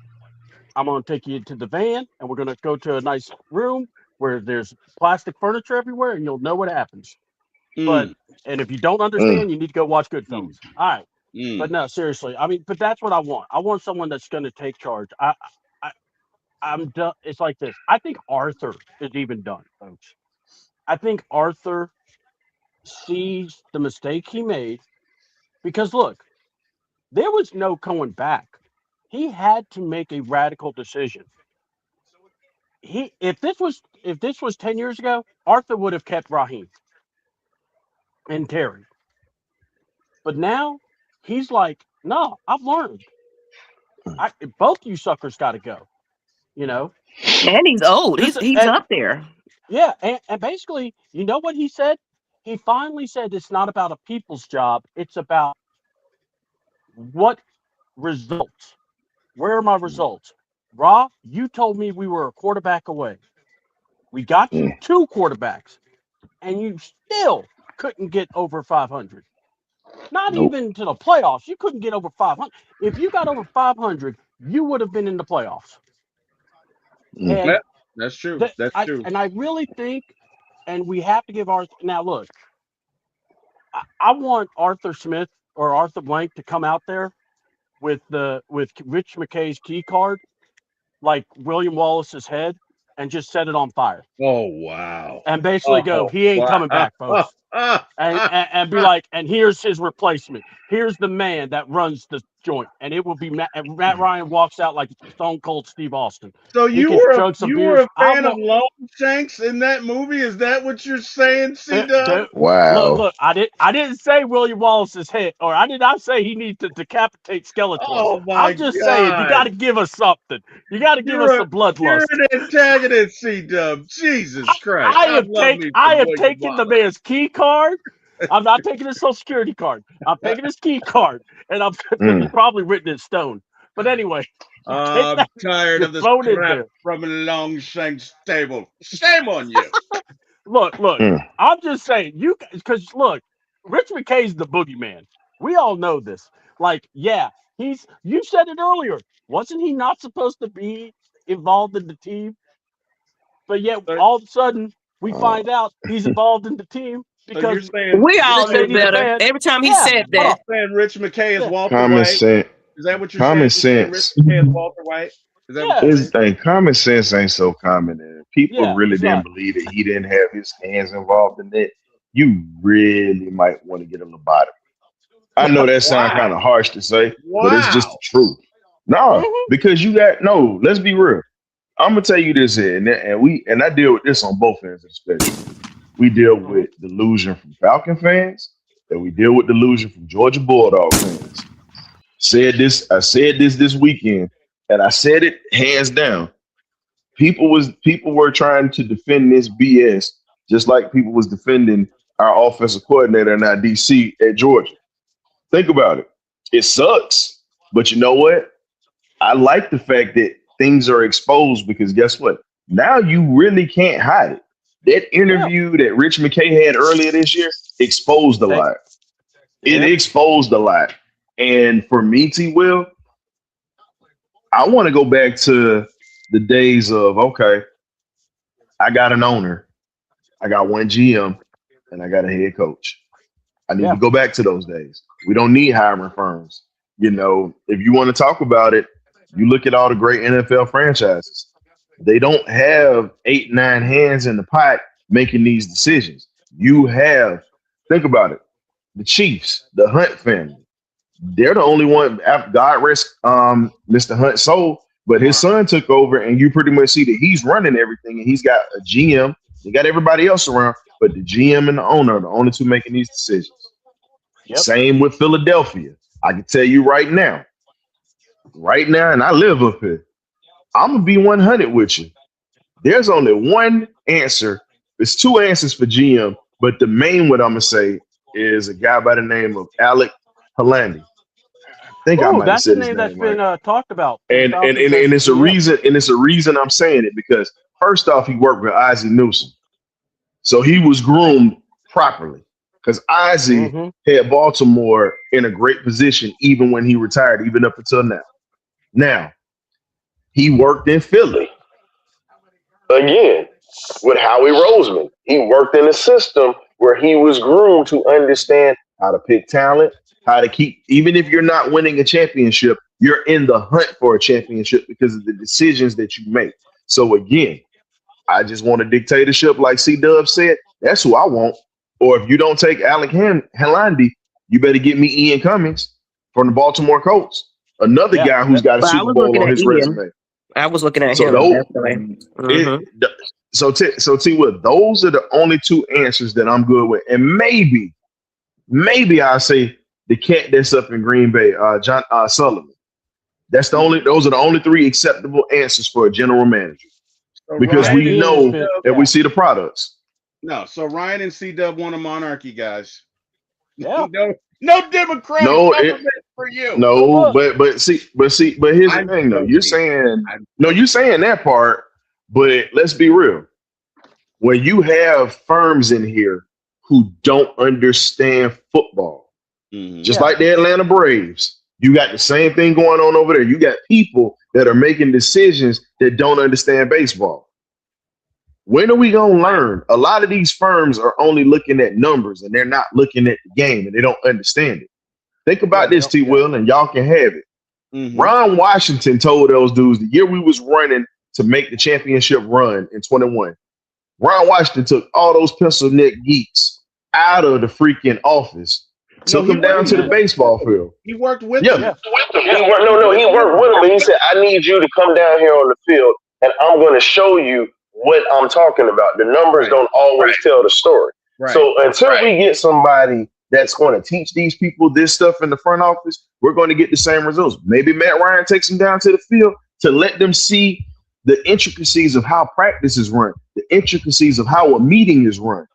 I'm going to take you to the van and we're going to go to a nice room where there's plastic furniture everywhere and you'll know what happens. But, Mm, and if you don't Mm. understand, you need to go watch mm, Goodfellas. All right. But mm. no, seriously. I mean, but that's what I want. I want someone that's going to take charge. I, I'm done. It's like this. I think Arthur is even done, folks. I think Arthur sees the mistake he made because look, there was no going back. He had to make a radical decision. If this was 10 years ago, Arthur would have kept Raheem and Terry. But now he's like, no, I've learned. Both you suckers got to go. You know And he's old. this. He's up there. Yeah, and basically, you know what he said? He finally said it's not about a people's job. It's about what results. Where are my results? Raw, you told me we were a quarterback away. We got you Mm. two quarterbacks, and you still couldn't get over 500. Not Nope. even to the playoffs. You couldn't get over 500. If you got over 500, you would have been in the playoffs. Mm. And Yeah, that's true. That's true. I really think, and we have to give Arthur. Now look, I want Arthur Smith or Arthur Blank to come out there with Rich McKay's key card, like William Wallace's head, and just set it on fire, Oh wow. and basically go, Oh he ain't wow. coming back, folks. And be like, and here's his replacement. Here's the man that runs the joint, and it will be Matt. And Matt Ryan walks out like Stone Cold Steve Austin. So He you can were a chug some you were beers. a I fan of want. Longshanks in that movie? Is that what you're saying, C Dub? Wow. Look. I didn't say William Wallace's head, or I did not say he needs to decapitate Skeletor. Oh my I'm just saying you got God. to give us something. You got to give us You're a some you're bloodlust. an antagonist, C Dub. Jesus Christ. I love me I some have William taken the Wallace. man's key card. I'm not taking his social security card. I'm taking his key card, and I'm because it's Mm. probably written in stone. But anyway, you take I'm that, tired you of this throw it in crap there. from Longshanks table. Shame on you. Look. Mm. I'm just saying because look, Rich McKay's the boogeyman. We all know this. Like, yeah, he's. You said it earlier. Wasn't he not supposed to be involved in the team? But yet, So, all of a sudden, we Uh, find out he's involved in the team so you're because saying We you're all Nick knew saying Saban's a Rich better. fan. Every time he Yeah, said hold you're on. that. saying Rich McKay is Yeah, Walter common White? sense. Is that what you're Common saying? You're saying Rich sense. McKay is Walter White? Is that what you're yeah, His saying? thing, common sense ain't so common. And people yeah. really It's didn't not. believe that he didn't have his hands involved in it. You really might want to get a lobotomy. I know that sounds kind of Wow. harsh to say, but it's just the Wow. truth. No, Hmm. because you got no. Let's be real. I'm gonna tell you this here, and I deal with this on both ends of the spectrum. We deal Hmm. with delusion from Falcon fans, and we deal with delusion from Georgia Bulldog fans. I said this weekend, and I said it hands down. People were trying to defend this BS, just like people was defending our offensive coordinator and our DC at Georgia. Think about it. It sucks, but you know what? I like the fact that things are exposed because guess what? Now you really can't hide it. That Yeah. interview that Rich McKay had earlier this year exposed a Hey, lot. It yep. exposed a lot. And for me, T Will, I want to go back to the days of okay, I got an owner, I got one GM, and I got a head coach. I need to Yeah. go back to those days. We don't need hiring firms. You know, if you want to talk about it, you look at all the great NFL franchises. They don't have 8, 9 hands in the pot making these decisions. You have, think about it, the Chiefs, the Hunt family. They're the only one. After God rest Mr. Hunt's soul, but his son took over, and you pretty much see that he's running everything, and he's got a GM. He got everybody else around, but the GM and the owner are the only two making these decisions. Yep. Same with Philadelphia. I can tell you right now, and I live up here. I'm gonna be 100 with you. There's only one answer. There's two answers for GM, but the main what I'm gonna say is a guy by the name of Alec Halandi. I think I Oh, might have that's a said his name that's name right. been talked about for the And Falcons as a it's a GM. reason, and it's a reason I'm saying it because first off, he worked with Ozzie Newsome, so he was groomed properly. Because Ozzie Mm-hmm. had Baltimore in a great position even when he retired, even up until now. Now he worked in Philly again with Howie Roseman. He worked in a system where he was groomed to understand how to pick talent, how to keep, even if you're not winning a championship, you're in the hunt for a championship because of the decisions that you make. So again, I just want a dictatorship, like C Dub said. That's who I want. Or if you don't take Alec Halandi, you better get me Ian Cummings from the Baltimore Colts, another Yeah. guy who's got a But I Super was Bowl looking on at his Ian. resume. I was looking at So him. those, Definitely. it, so T Will, those are the only two answers that I'm good with, and maybe I'll say the cat that's up in Green Bay, John Sullivan. That's the only. Those are the only three acceptable answers for a general manager So because John Ryan we and Bean has C know been, Dub, that we yeah. see the products. no. So Ryan and C Dub want a monarchy, guys. Yeah. No democratic No, government for you. But no, look, but here's the I'm thing though. You're joking. saying I'm no, joking. you're saying that part, but let's be real. When you have firms in here who don't understand football, Mhm. just yeah. like the Atlanta Braves, you got the same thing going on over there. You got people that are making decisions that don't understand baseball. When are we going to learn? A lot of these firms are only looking at numbers and they're not looking at the game and they don't understand it. Think Yeah. about They this, don't. T. Yeah. Will, and y'all can have it. Mhm. Ron Washington told those dudes the year we was running to make the championship run in 21. Ron Washington took all those pencil neck geeks out of the freaking office, No, took he them down worked. to He the Mm-hmm. worked baseball with them. field. He worked with Yeah, them. Yeah. he worked with him, but he said, "I need you to come down here on the field, and I'm going to show you what I'm talking about. The numbers Right. don't always tell the story. Right. So until we get somebody that's going to teach these people this stuff in the front office, we're going to get the same results. Maybe Matt Ryan takes them down to the field to let them see the intricacies of how practice is run, the intricacies of how a meeting is run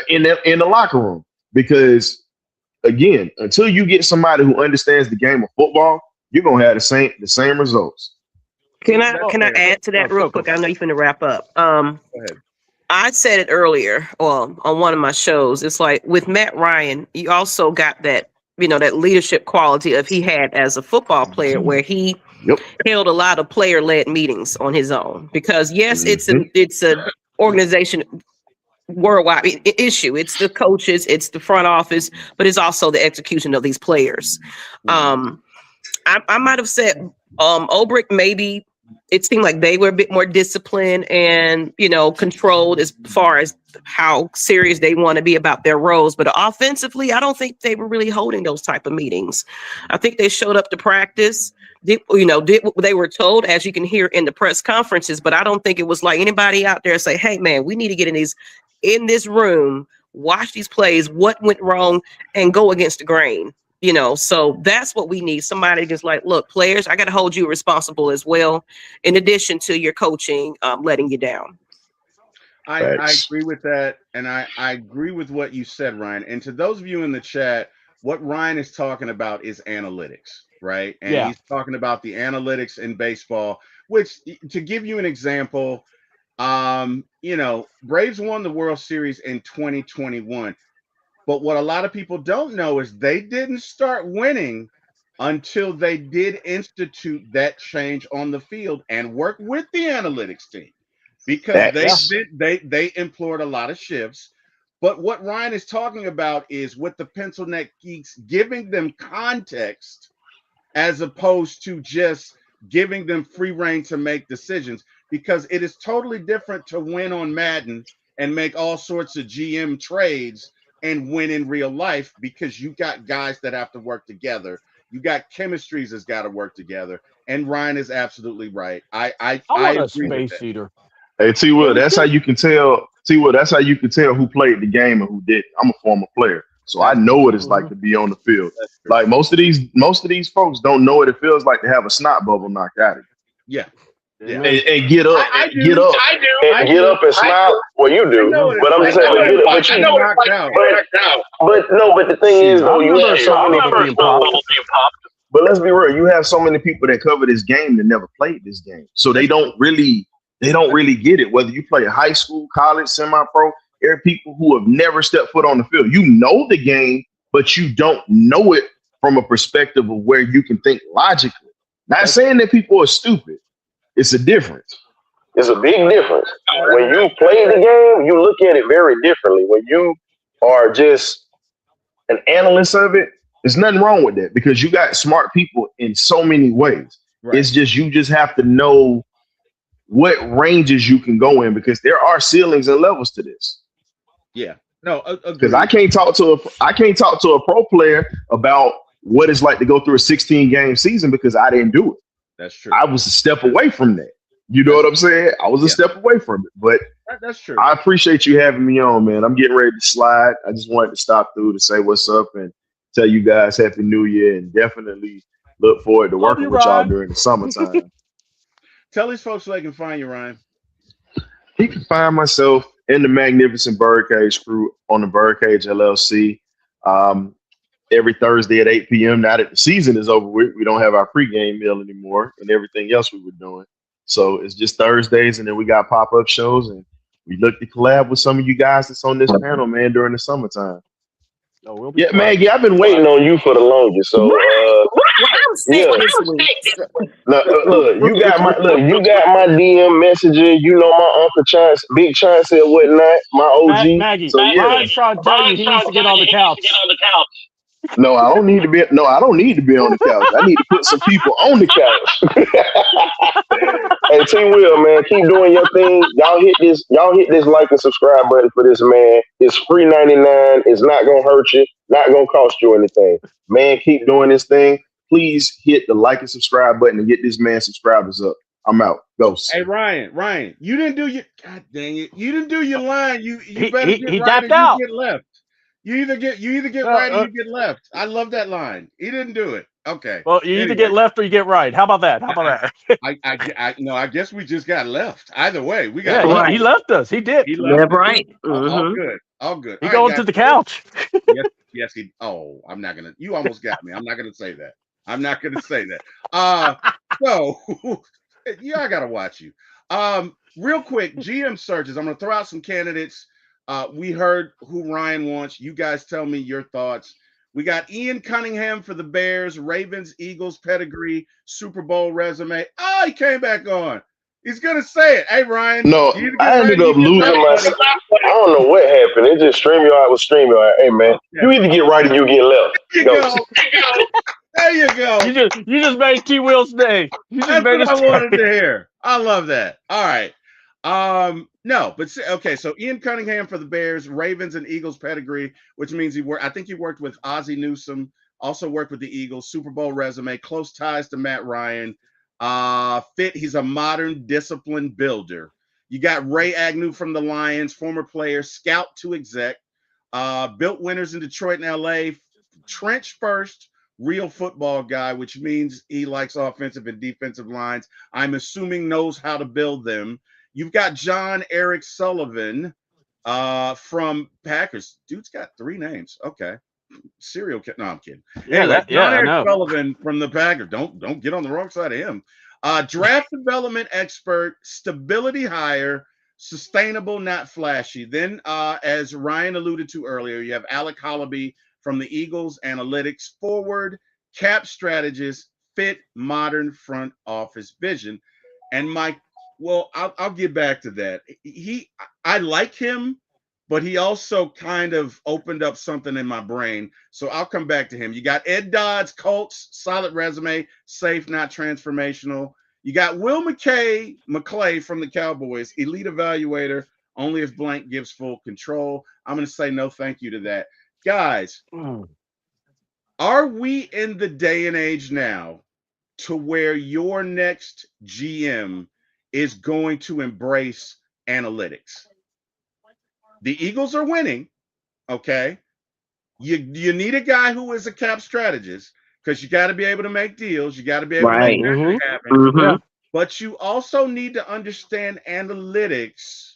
in the locker room. Because again, until you get somebody who understands the game of football, you're gonna have the same results. That's Can I fair. add to that real So go quick? for I it. know you're finna wrap up. Go ahead. I said it earlier, well, on one of my shows. It's like with Matt Ryan, you also got that, that leadership quality of he had as a football player, where he Yep. held a lot of player-led meetings on his own. Because yes, Hmm. it's an organization worldwide issue. It's the coaches, it's the front office, but it's also the execution of these players. Mhm. Um, I might have said Obrick, maybe it seemed like they were a bit more disciplined and controlled as far as how serious they want to be about their roles. But offensively, I don't think they were really holding those type of meetings. I think they showed up to practice, did what they were told, as you can hear in the press conferences. But I don't think it was like anybody out there say, "Hey, man, we need to get in this room, watch these plays, what went wrong, and go against the grain." So that's what we need. Somebody just like, look, players, I got to hold you responsible as well, in addition to your coaching letting you down. I Facts. agree with that, and I agree with what you said, Ryan. And to those of you in the chat, what Ryan is talking about is analytics. right? And Yeah. he's talking about the analytics in baseball, which, to give you an example, Braves won the World Series in 2021. But what a lot of people don't know is they didn't start winning until they did institute that change on the field and work with the analytics team, because Yeah. they employed a lot of shifts. But what Ryan is talking about is with the pencil neck geeks, giving them context as opposed to just giving them free reign to make decisions, because it is totally different to win on Madden and make all sorts of GM trades and win in real life, because you got guys that have to work together. You got chemistries that's got to work together. And Ryan is absolutely right. I I want a agree with space that. heater. Hey, T Well, Will, it's that's how good. you can tell. T Will, that's how you can tell who played the game and who didn't. I'm a former player, so I That's know what it's like Mhm. to be on the field. that's true. Like most of these folks don't know what it feels like to have a snot bubble knocked out of Yeah, yeah. Amen. and get up, I get do. up, I and get do. up and smile. Well, you I do, know Yeah. what but it's I'm just like. saying, I but know what get it's up, like to get knocked out. but no, but the thing is Shoot, I though, you remember a have so shot many bubble being people. popped. But let's be real, you have so many people that cover this game that never played this game, so That's true. they don't really get it. Whether you play high school, college, semi-pro, there are people who have never stepped foot on the field. You know the game, but you don't know it from a perspective of where you can think logically. Not That's saying that people are stupid. It's a difference. It's a big difference. When you play the game, you look at it very differently. When you are just an analyst of it, there's nothing wrong with that because you got smart people in so many ways. right. It's just you just have to know what ranges you can go in because there are ceilings and levels to this. Yeah. No, Because I agreed. can't talk to a pro player about what it's like to go through a 16 game season because I didn't do it. That's true. I was a step away from that. You know That's what I'm saying? I was a yeah. step away from it. But That's true. I appreciate you having me on, man. I'm getting ready to slide. I just wanted to stop through to say what's up and tell you guys Happy New Year and definitely look forward to Love working you, with y'all Ryan. during the summertime. Tell these folks so they can find you, Ryan. You can find myself in the Magnificent Birdcage crew on the Birdcage LLC um, every Thursday at 8 p.m. Now that the season is over with, we don't have our pregame meal anymore and everything else we were doing. So it's just Thursdays, and then we got pop-up shows, and we look to collab with some of you guys that's on this panel, man, during the summertime. Oh, we'll be Yeah, glad. Maggie, I've been waiting on you for the longest. So, Well, I'm sick yeah. this week. You got my DM messaging. You know my Uncle Chance, Big Chance and whatnot, my OG. Maggie, So yeah, Ryan's trying to tell you he needs to get on the couch. no, I don't need to be. No, I don't need to be on the couch. I need to put some people on the couch. Hey, T Will, man, keep doing your thing. Y'all hit this. Y'all hit this like and subscribe button for this man. It's free 99. It's not gonna hurt you. Not gonna cost you anything. Man, keep doing this thing. Please hit the like and subscribe button and get this man subscribers up. I'm out. Ghost. Hey, Ryan, you didn't do your God dang it. You didn't do your line. You He better he, get he right dapped or you out. get left. You either get right or you get left. I love that line. He didn't do it. Okay. Well, you either Anyway, get left or you get right. How about that? How about that? no, I guess we just got left. Either way, we got Yeah, left. he left us. He did. He Yeah, left. right. All Mm-hmm. good. All good. He All right, going guys. to the couch. Yes, he. Oh, I'm not gonna. You almost got me. I'm not gonna say that. I'm not gonna say that. So yeah, I gotta watch you. Real quick, GM searches. I'm gonna throw out some candidates. We heard who Ryan wants. You guys tell me your thoughts. We got Ian Cunningham for the Bears, Ravens, Eagles pedigree, Super Bowl resume. Oh, he came back on. He's gonna say it. Hey, Ryan. No, You either I get right ended or up you get losing left, my. buddy. I don't know what happened. It just StreamYard was StreamYard. Hey man, Yeah. you either get right or you get left. There you Ghost. go. There you go. You just made T Will's day. You just That's made what his I wanted day. to hear. I love that. All right. No, but okay. So Ian Cunningham for the Bears, Ravens, and Eagles pedigree, which means he worked. I think he worked with Ozzie Newsome. Also worked with the Eagles. Super Bowl resume. Close ties to Matt Ryan. Fit. He's a modern discipline builder. You got Ray Agnew from the Lions, former player, scout to exec. Built winners in Detroit and LA. Trench first, real football guy, which means he likes offensive and defensive lines. I'm assuming knows how to build them. You've got John Eric Sullivan from Packers. Dude's got 3 names. Okay. No, I'm kidding. Yeah, Anyway, that. Yeah, John I Eric know. Sullivan from the Packers. Don't get on the wrong side of him. Draft development expert, stability hire, sustainable, not flashy. Then, as Ryan alluded to earlier, you have Alec Hollaby from the Eagles, analytics forward, cap strategist, fit modern front office vision. And I'll get back to that. I like him, but he also kind of opened up something in my brain. So I'll come back to him. You got Ed Dodds, Colts, solid resume, safe, not transformational. You got Will McClay from the Cowboys, elite evaluator, only if blank gives full control. I'm going to say no thank you to that. Guys, Mm. are we in the day and age now to where your next GM is going to embrace analytics? The Eagles are winning, okay? You need a guy who is a cap strategist because you got to be able to make deals. You got to be able to make Right. Mm-hmm. magic happen. Mm-hmm. Yeah. But you also need to understand analytics.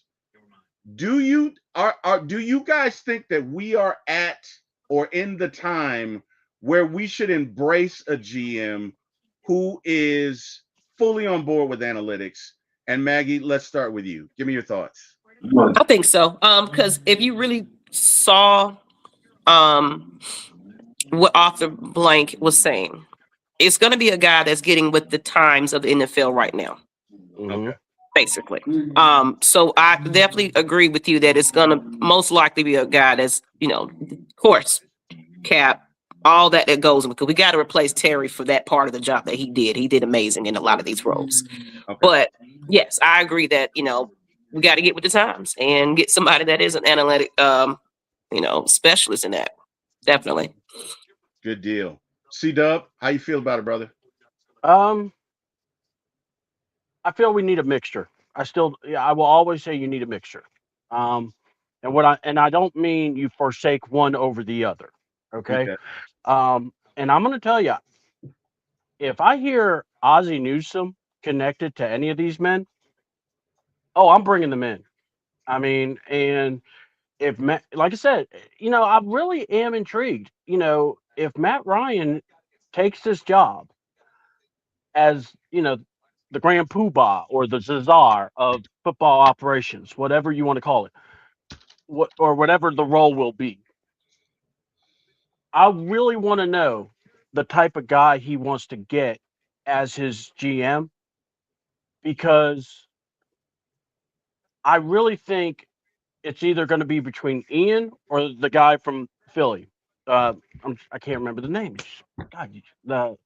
Do you guys think that we are at or in the time where we should embrace a GM who is fully on board with analytics? And Maggie, let's start with you. Give me your thoughts. I think so. Because if you really saw um what Arthur Blank was saying, it's going to be a guy that's getting with the times of the NFL right now, Mm-hmm. Okay. basically. So I definitely agree with you that it's going to most likely be a guy that's, of course, cap, all that goes because we got to replace Terry for that part of the job that he did. He did amazing in a lot of these roles. Okay. But yes, I agree that, we got to get with the times and get somebody that is an analytic, specialist in that. Definitely. Good deal. C Dub, how you feel about it, brother? Um, I feel we need a mixture. Yeah, I will always say you need a mixture. Um, and I don't mean you forsake one over the other. Okay. Okay. And I'm going to tell you, if I hear Ozzie Newsome connected to any of these men, oh, I'm bringing them in. I mean, and if Matt, like I said, I really am intrigued. If Matt Ryan takes this job as the grand poobah or the czar of football operations, whatever you want to call it, or whatever the role will be, I really want to know the type of guy he wants to get as his GM because I really think it's either going to be between Ian or the guy from Philly. I can't remember the name. God, but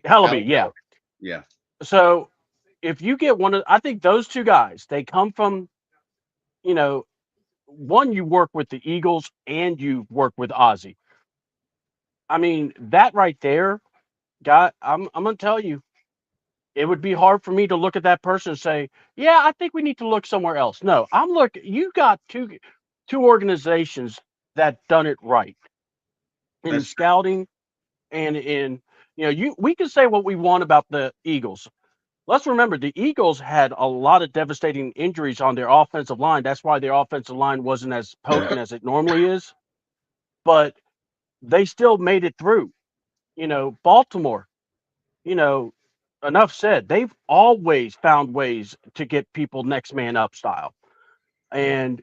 Hellaby, yeah. Yeah. So if you get I think those two guys, they come from, you know, one you work with the Eagles and you work with Ozzy. I mean, that right there, guy, I'm gonna tell you, it would be hard for me to look at that person and say, yeah, I think we need to look somewhere else. No, you got two organizations that done it right in That's true. scouting and in we can say what we want about the Eagles. Let's remember the Eagles had a lot of devastating injuries on their offensive line. That's why their offensive line wasn't as potent as it normally is. But they still made it through. Baltimore, you know, enough said. They've always found ways to get people next man up style. And,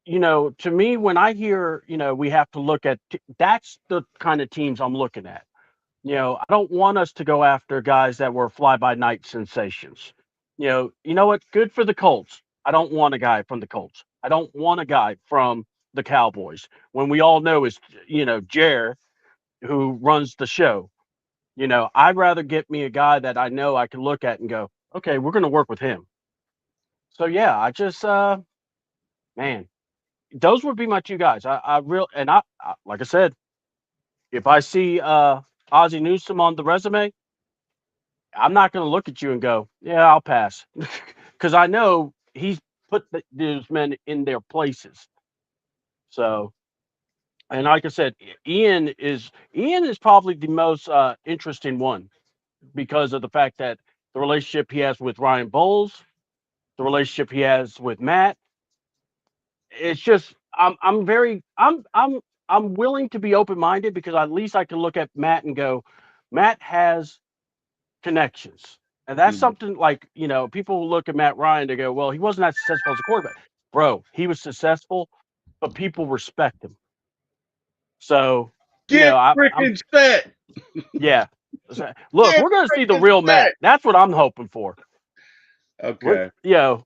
to me, when I hear, we have to look at that's the kind of teams I'm looking at. I don't want us to go after guys that were fly by night sensations. You know what? Good for the Colts. I don't want a guy from the Colts. I don't want a guy from the Cowboys when we all know is Jer who runs the show. I'd rather get me a guy that I know I can look at and go, okay, we're going to work with him. So yeah, I just man, those would be my two guys. Like I said, if I see Ozzie Newsome on the resume, I'm not going to look at you and go, yeah, I'll pass, because I know he's put those men in their places. So, and like I said, Ian is probably the most interesting one because of the fact that the relationship he has with Ryan Bowles, the relationship he has with Matt, it's just I'm very I'm willing to be open minded because at least I can look at Matt and go, Matt has connections. And that's Mhm. something like, people look at Matt Ryan to go, well, he wasn't that successful as a quarterback. Bro, he was successful, but people respect him. So, Get I'm freaking set. yeah. Look, Get we're going to see the freaking real Matt. set. That's what I'm hoping for. We're, Okay.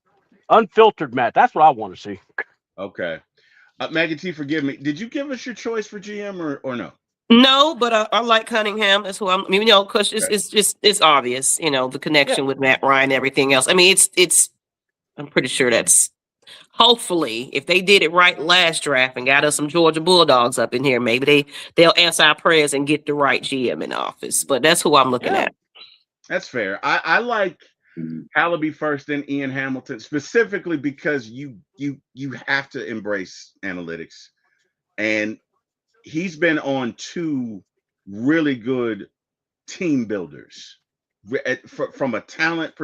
unfiltered Matt. That's what I want to see. Okay. Maggie T, forgive me. Did you give us your choice for GM or no? No, but I like Cunningham. That's who I'm. Because it's Okay. it's just it's obvious. The Yeah. connection with Matt Ryan, and everything else. I mean, it's. I'm pretty sure that's hopefully if they did it right last draft and got us some Georgia Bulldogs up in here, maybe they'll answer our prayers and get the right GM in office. But that's who I'm looking Yeah. at. That's fair. I like Hallaby first, then Ian Hamilton, specifically because you have to embrace analytics. And he's been on two really good team builders from a talent.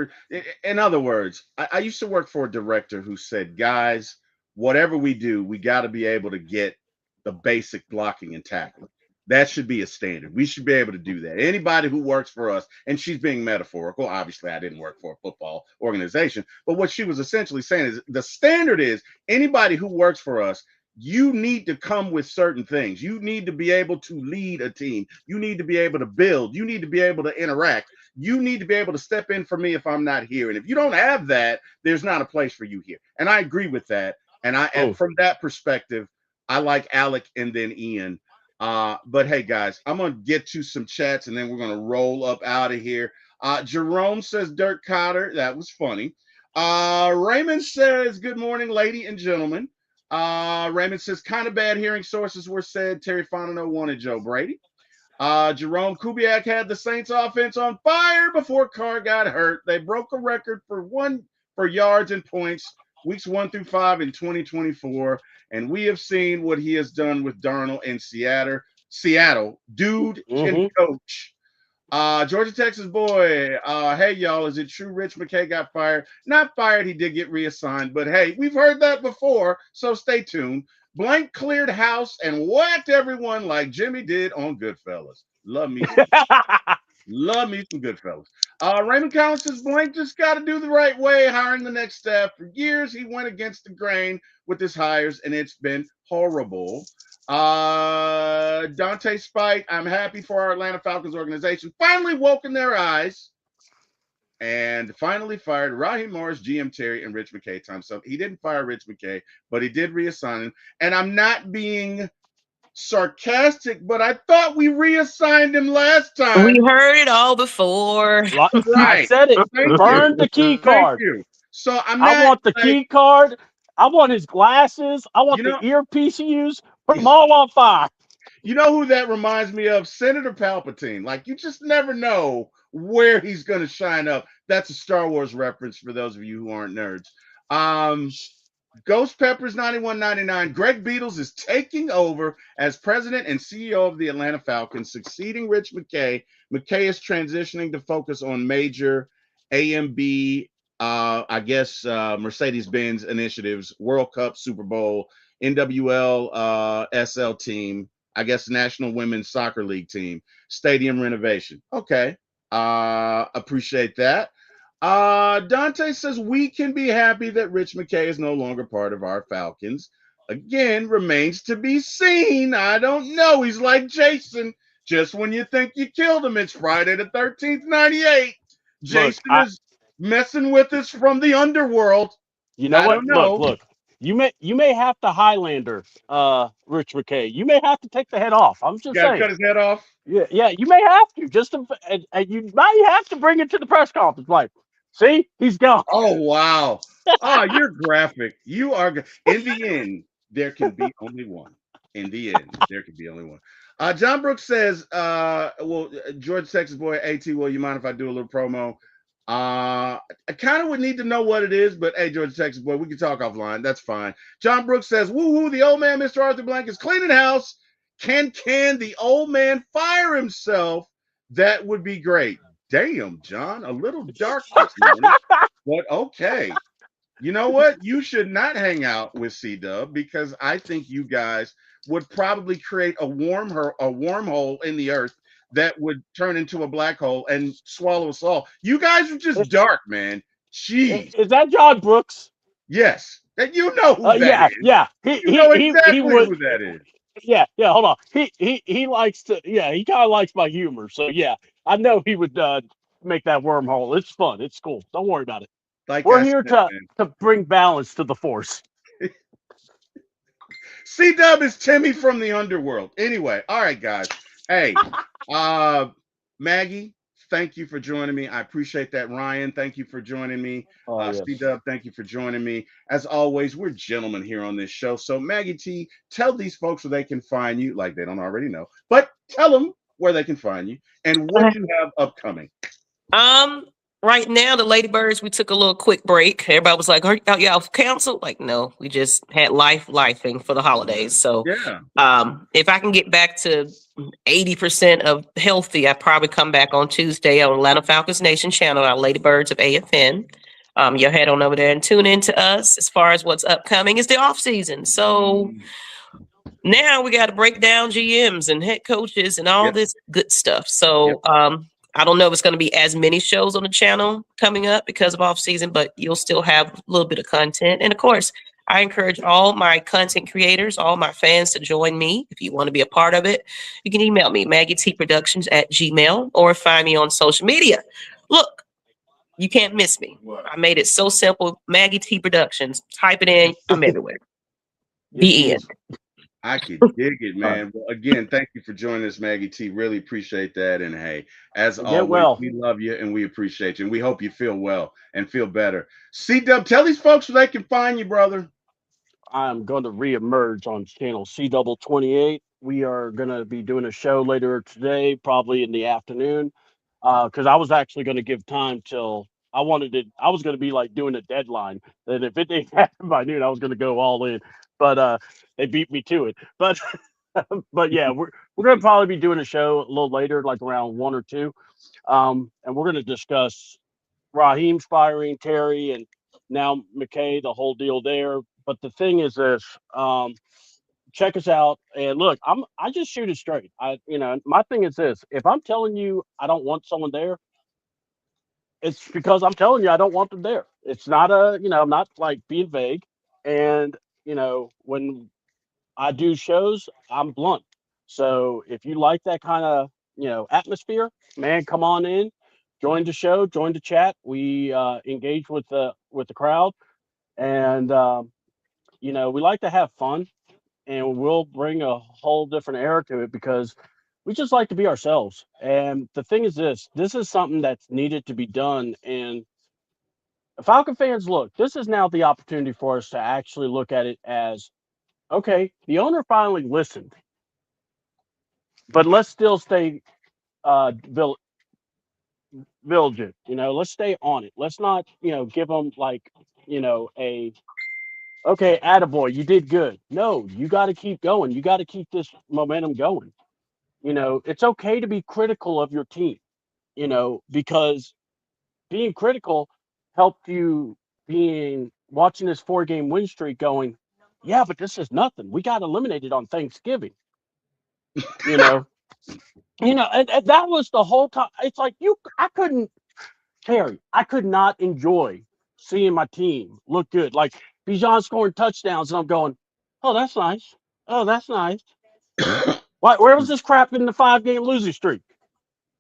In other words, I used to work for a director who said, guys, whatever we do, we got to be able to get the basic blocking and tackling. That should be a standard. We should be able to do that. Anybody who works for us, and she's being metaphorical. Obviously, I didn't work for a football organization, but what she was essentially saying is the standard is anybody who works for us, you need to come with certain things. You need to be able to lead a team. You need to be able to build. You need to be able to interact. You need to be able to step in for me if I'm not here. And if you don't have that, there's not a place for you here. And I agree with that. And Mm. from that perspective, I like Alec and then Ian. But hey, guys, I'm gonna get to some chats and then we're gonna roll up out of here. Jerome says Dirk Cotter. That was funny. Raymond says, good morning, lady and gentlemen. Raymond says, kind of bad hearing sources were said Terry Fontenot wanted Joe Brady. Jerome Kubiak had the Saints offense on fire before Carr got hurt. They broke a record for yards and points weeks 1 through 5 in 2024. And we have seen what he has done with Darnold in Seattle. Seattle, dude can Mhm. coach. Georgia Texas boy. Hey y'all, is it true Rich McKay got fired? Not fired, he did get reassigned, but hey, we've heard that before, so stay tuned. Blank cleared house and whacked everyone like Jimmy did on Goodfellas. Love me some Goodfellas. Raymond Collins says Blank just got to do the right way, hiring the next staff. For years, he went against the grain with his hires, and it's been horrible. Dante Spite, I'm happy for our Atlanta Falcons organization. Finally woken their eyes and finally fired Raheem Morris, GM Terry, and Rich McKay. So he didn't fire Rich McKay, but he did reassign him. And I'm not being sarcastic, but I thought we reassigned him last We time. heard it all before. I Right. said it. Thank you. Burn the key Thank card. you. So I'm I not want the like, key card. I want his glasses. I want you the know, earpiece he used. Put them all on fire. you know who that reminds me of? Senator Palpatine. Like you just never know where he's gonna shine up. That's a Star Wars reference for those of you who aren't nerds. Um, Ghost Peppers 9199. Greg Beatles is taking over as president and CEO of the Atlanta Falcons, succeeding Rich McKay. McKay is transitioning to focus on major AMB, I guess, Mercedes Benz initiatives, World Cup, Super Bowl, NWL, SL team, I guess, National Women's Soccer League team, stadium renovation. Okay. Appreciate that. Dante says we can be happy that Rich McKay is no longer part of our Falcons. Again, remains to be seen. I don't know. He's like Jason. Just when you think you killed him, it's Friday the 13th, 98. Look, Jason is messing with us from the underworld. you know I what? don't Look, know. look. You may have to Highlander, Rich McKay. You may have to take the head off. I'm just Got to saying. cut his head off. Yeah, yeah. You may have to and you might have to bring it to the press conference. Like, see, he's gone. Oh, wow. Oh, you're graphic. You are. In the end, there can be only one. In the end, there can be only one. John Brooks says, George Texas boy, AT, will you mind if I do a little promo? I kind of would need to know what it is, but hey, George Texas boy, we can talk offline. That's fine. John Brooks says, woohoo, the old man, Mr. Arthur Blank, is cleaning house. Can the old man fire himself? That would be great. Damn, John, a little dark this morning, but okay. You know what? You should not hang out with C Dub because I think you guys would probably create a wormhole in the earth that would turn into a black hole and swallow us all. You guys are just dark, man. Jeez. Is that John Brooks? Yes. And you know who that Yeah, is. yeah. You know He exactly would. who that is. Yeah, yeah. Hold on. He likes to. Yeah, he kind of likes my humor. So yeah, I know he would make that wormhole. It's fun. It's cool. Don't worry about it. Like We're I here said, to bring balance to the force. man. C Dub is Timmy from the underworld. Anyway, all right, guys. Hey, uh, Maggie, thank you for joining me. I appreciate that. Ryan, thank you for joining me. Oh C yes. Dub, thank you for joining me. As always, we're gentlemen here on this show. So, Maggie T, tell these folks where they can find you, like they don't already know, but tell them where they can find you and what you have upcoming. Um, right now, the Ladybirds, we took a little quick break. Everybody was like, "Are y'all off council?" Like, no, we just had lifing for the holidays. So, Yeah. if I can get back to 80% of healthy, I probably come back on Tuesday on Atlanta Falcons Nation channel, our Ladybirds of AFN. You'll head on over there and tune in to us. As far as what's upcoming, is the off season. So Mm, now we got to break down GMs and head coaches and all yep. this good stuff. Yep. So I don't know if it's going to be as many shows on the channel coming up because of off season, but you'll still have a little bit of content. And of course, I encourage all my content creators, all my fans to join me. If you want to be a part of it, you can email me, maggietproductions at gmail, or find me on social media. Look, you can't miss me. I made it so simple. Maggie T Productions. Type it in. I'm everywhere. Yes, she The end. is. I could dig it, All right. man. Well, again, thank you for joining us, Maggie T. Really appreciate that. And hey, as Get always, well. we love you and we appreciate you. And we hope you feel well and feel better. C Dub, tell these folks where they can find you, brother. I'm going to reemerge on channel C double 28. We are going to be doing a show later today, probably in the afternoon, because I was actually going to give time till I wanted it. I was going to be like doing a deadline. That if it didn't happen by noon, I was going to go all in. But they beat me to it. But but yeah, we're going to probably be doing a show a little later, like around 1 or 2, and we're going to discuss Raheem's firing Terry and now McKay, the whole deal there. But the thing is this, check us out and look, I just shoot it straight. My thing is this: if I'm telling you I don't want someone there, it's because I'm telling you I don't want them there. It's not I'm not like being vague. And when I do shows, I'm blunt. So if you like that kind of atmosphere, man, come on in, join the show, join the chat. We engage with the crowd, and we like to have fun, and we'll bring a whole different air to it because we just like to be ourselves. And the thing is this is something that's needed to be done. And Falcon fans, look, this is now the opportunity for us to actually look at it as okay, the owner finally listened, but let's still stay vigilant. Let's stay on it. Let's not give them like a okay, attaboy, you did good. No, you got to keep going. You got to keep this momentum going. It's okay to be critical of your team. Because being critical helped you being watching this 4 game win streak going. Yeah, but this is nothing. We got eliminated on Thanksgiving. You know, and that was the whole time. It's like I couldn't, Terry, I could not enjoy seeing my team look good. Like Bijan scoring touchdowns, and I'm going, oh, that's nice. Oh, that's nice. Why? Where was this crap in the 5 game losing streak?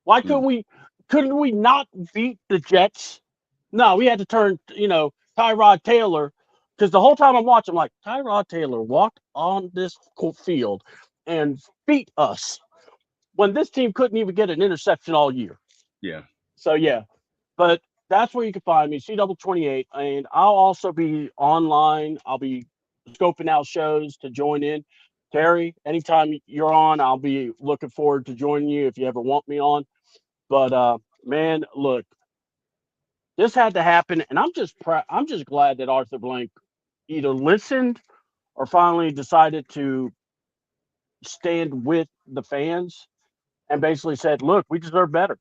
Why couldn't we not beat the Jets? No, we had to turn, Tyrod Taylor, because the whole time I'm watching, I'm like, Tyrod Taylor walked on this field and beat us when this team couldn't even get an interception all year. Yeah. So yeah, but that's where you can find me, C double 28, and I'll also be online. I'll be scoping out shows to join in. Terry, anytime you're on, I'll be looking forward to joining you if you ever want me on. But man, look, this had to happen, and I'm just glad that Arthur Blank either listened or finally decided to stand with the fans and basically said, "Look, we deserve better."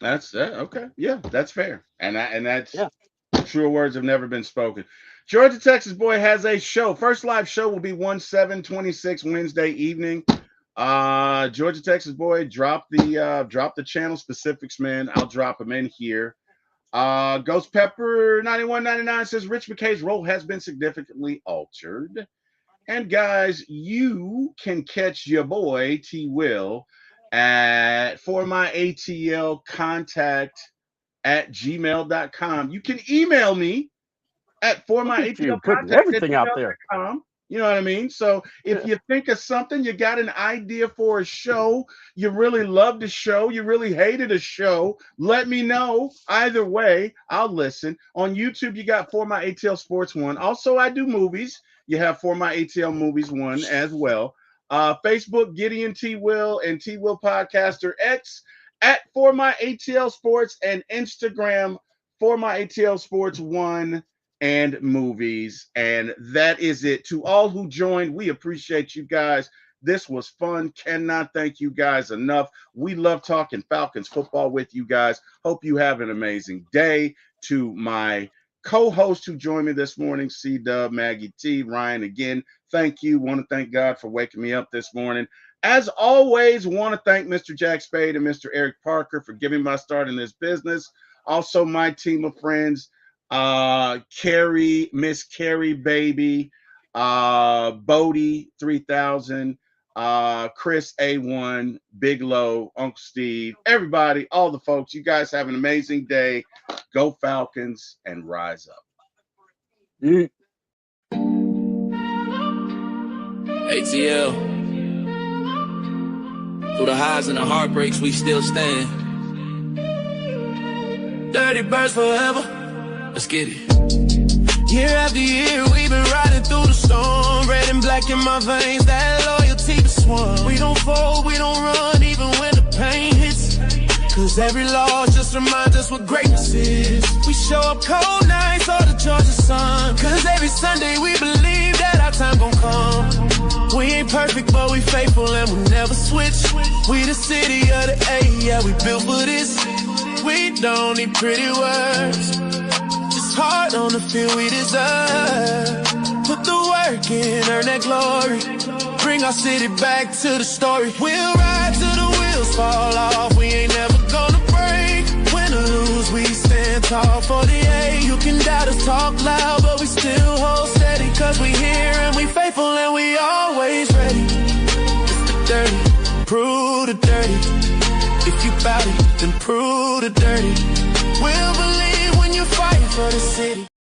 That's okay. Yeah, that's fair. And Yeah, Truer words have never been spoken. Georgia Texas Boy has a show. First live show will be 1/7/26 Wednesday evening. Georgia Texas Boy, drop the channel specifics, man. I'll drop them in here. Ghost Pepper 9199 says Rich McKay's role has been significantly altered. And guys, you can catch your boy T Will at 4MyATL contact at gmail.com. You can email me at Look at you putting formyatlcontact at everything out there. gmail.com. You know what I mean? So if you think of something, you got an idea for a show, you really loved the show, you really hated a show, let me know. Either way, I'll listen. On YouTube, you got 4MyATLSports1. Also, I do movies. You have 4MyATL Movies 1 as well. Facebook, Gideon T. Will and T. Will Podcaster X at 4MyATL Sports, and Instagram 4MyATL Sports 1 and movies. And that is it. To all who joined, we appreciate you guys. This was fun. Cannot thank you guys enough. We love talking Falcons football with you guys. Hope you have an amazing day. To my co-host who joined me this morning, C-Dub, Maggie T, Ryan, again, thank you. Want to thank God for waking me up this morning. As always, want to thank Mr. Jack Spade and Mr. Eric Parker for giving my start in this business. Also, my team of friends, Carrie, Miss Carrie Baby, Bodie 3000, Chris A1, Big Low, Uncle Steve, everybody, all the folks. You guys have an amazing day. Go Falcons and rise up. ATL. Through the highs and the heartbreaks, we still stand. Dirty birds forever. Let's get it. Year after year, we've been riding through the storm. Red and black in my veins, that loyalty is one. We don't fold, we don't run, even when the pain hits. Cause every loss just reminds us what greatness is. We show up cold nights or the Georgia sun. Cause every Sunday we believe that our time gon' come. We ain't perfect, but we faithful and we never switch. We the city of the A, yeah, we built for this. We don't need pretty words, just hard on the field we deserve. Put the work in, earn that glory. Bring our city back to the story. We'll ride till the wheels fall off. We ain't never gonna break. Win or lose, we stand tall. 48, you can doubt us, talk loud, but we still hold steady. Cause we here and we faithful and we always ready. It's the dirty, prove the dirty. If you bout it, then prove the dirty. We'll believe when you're fighting for the city.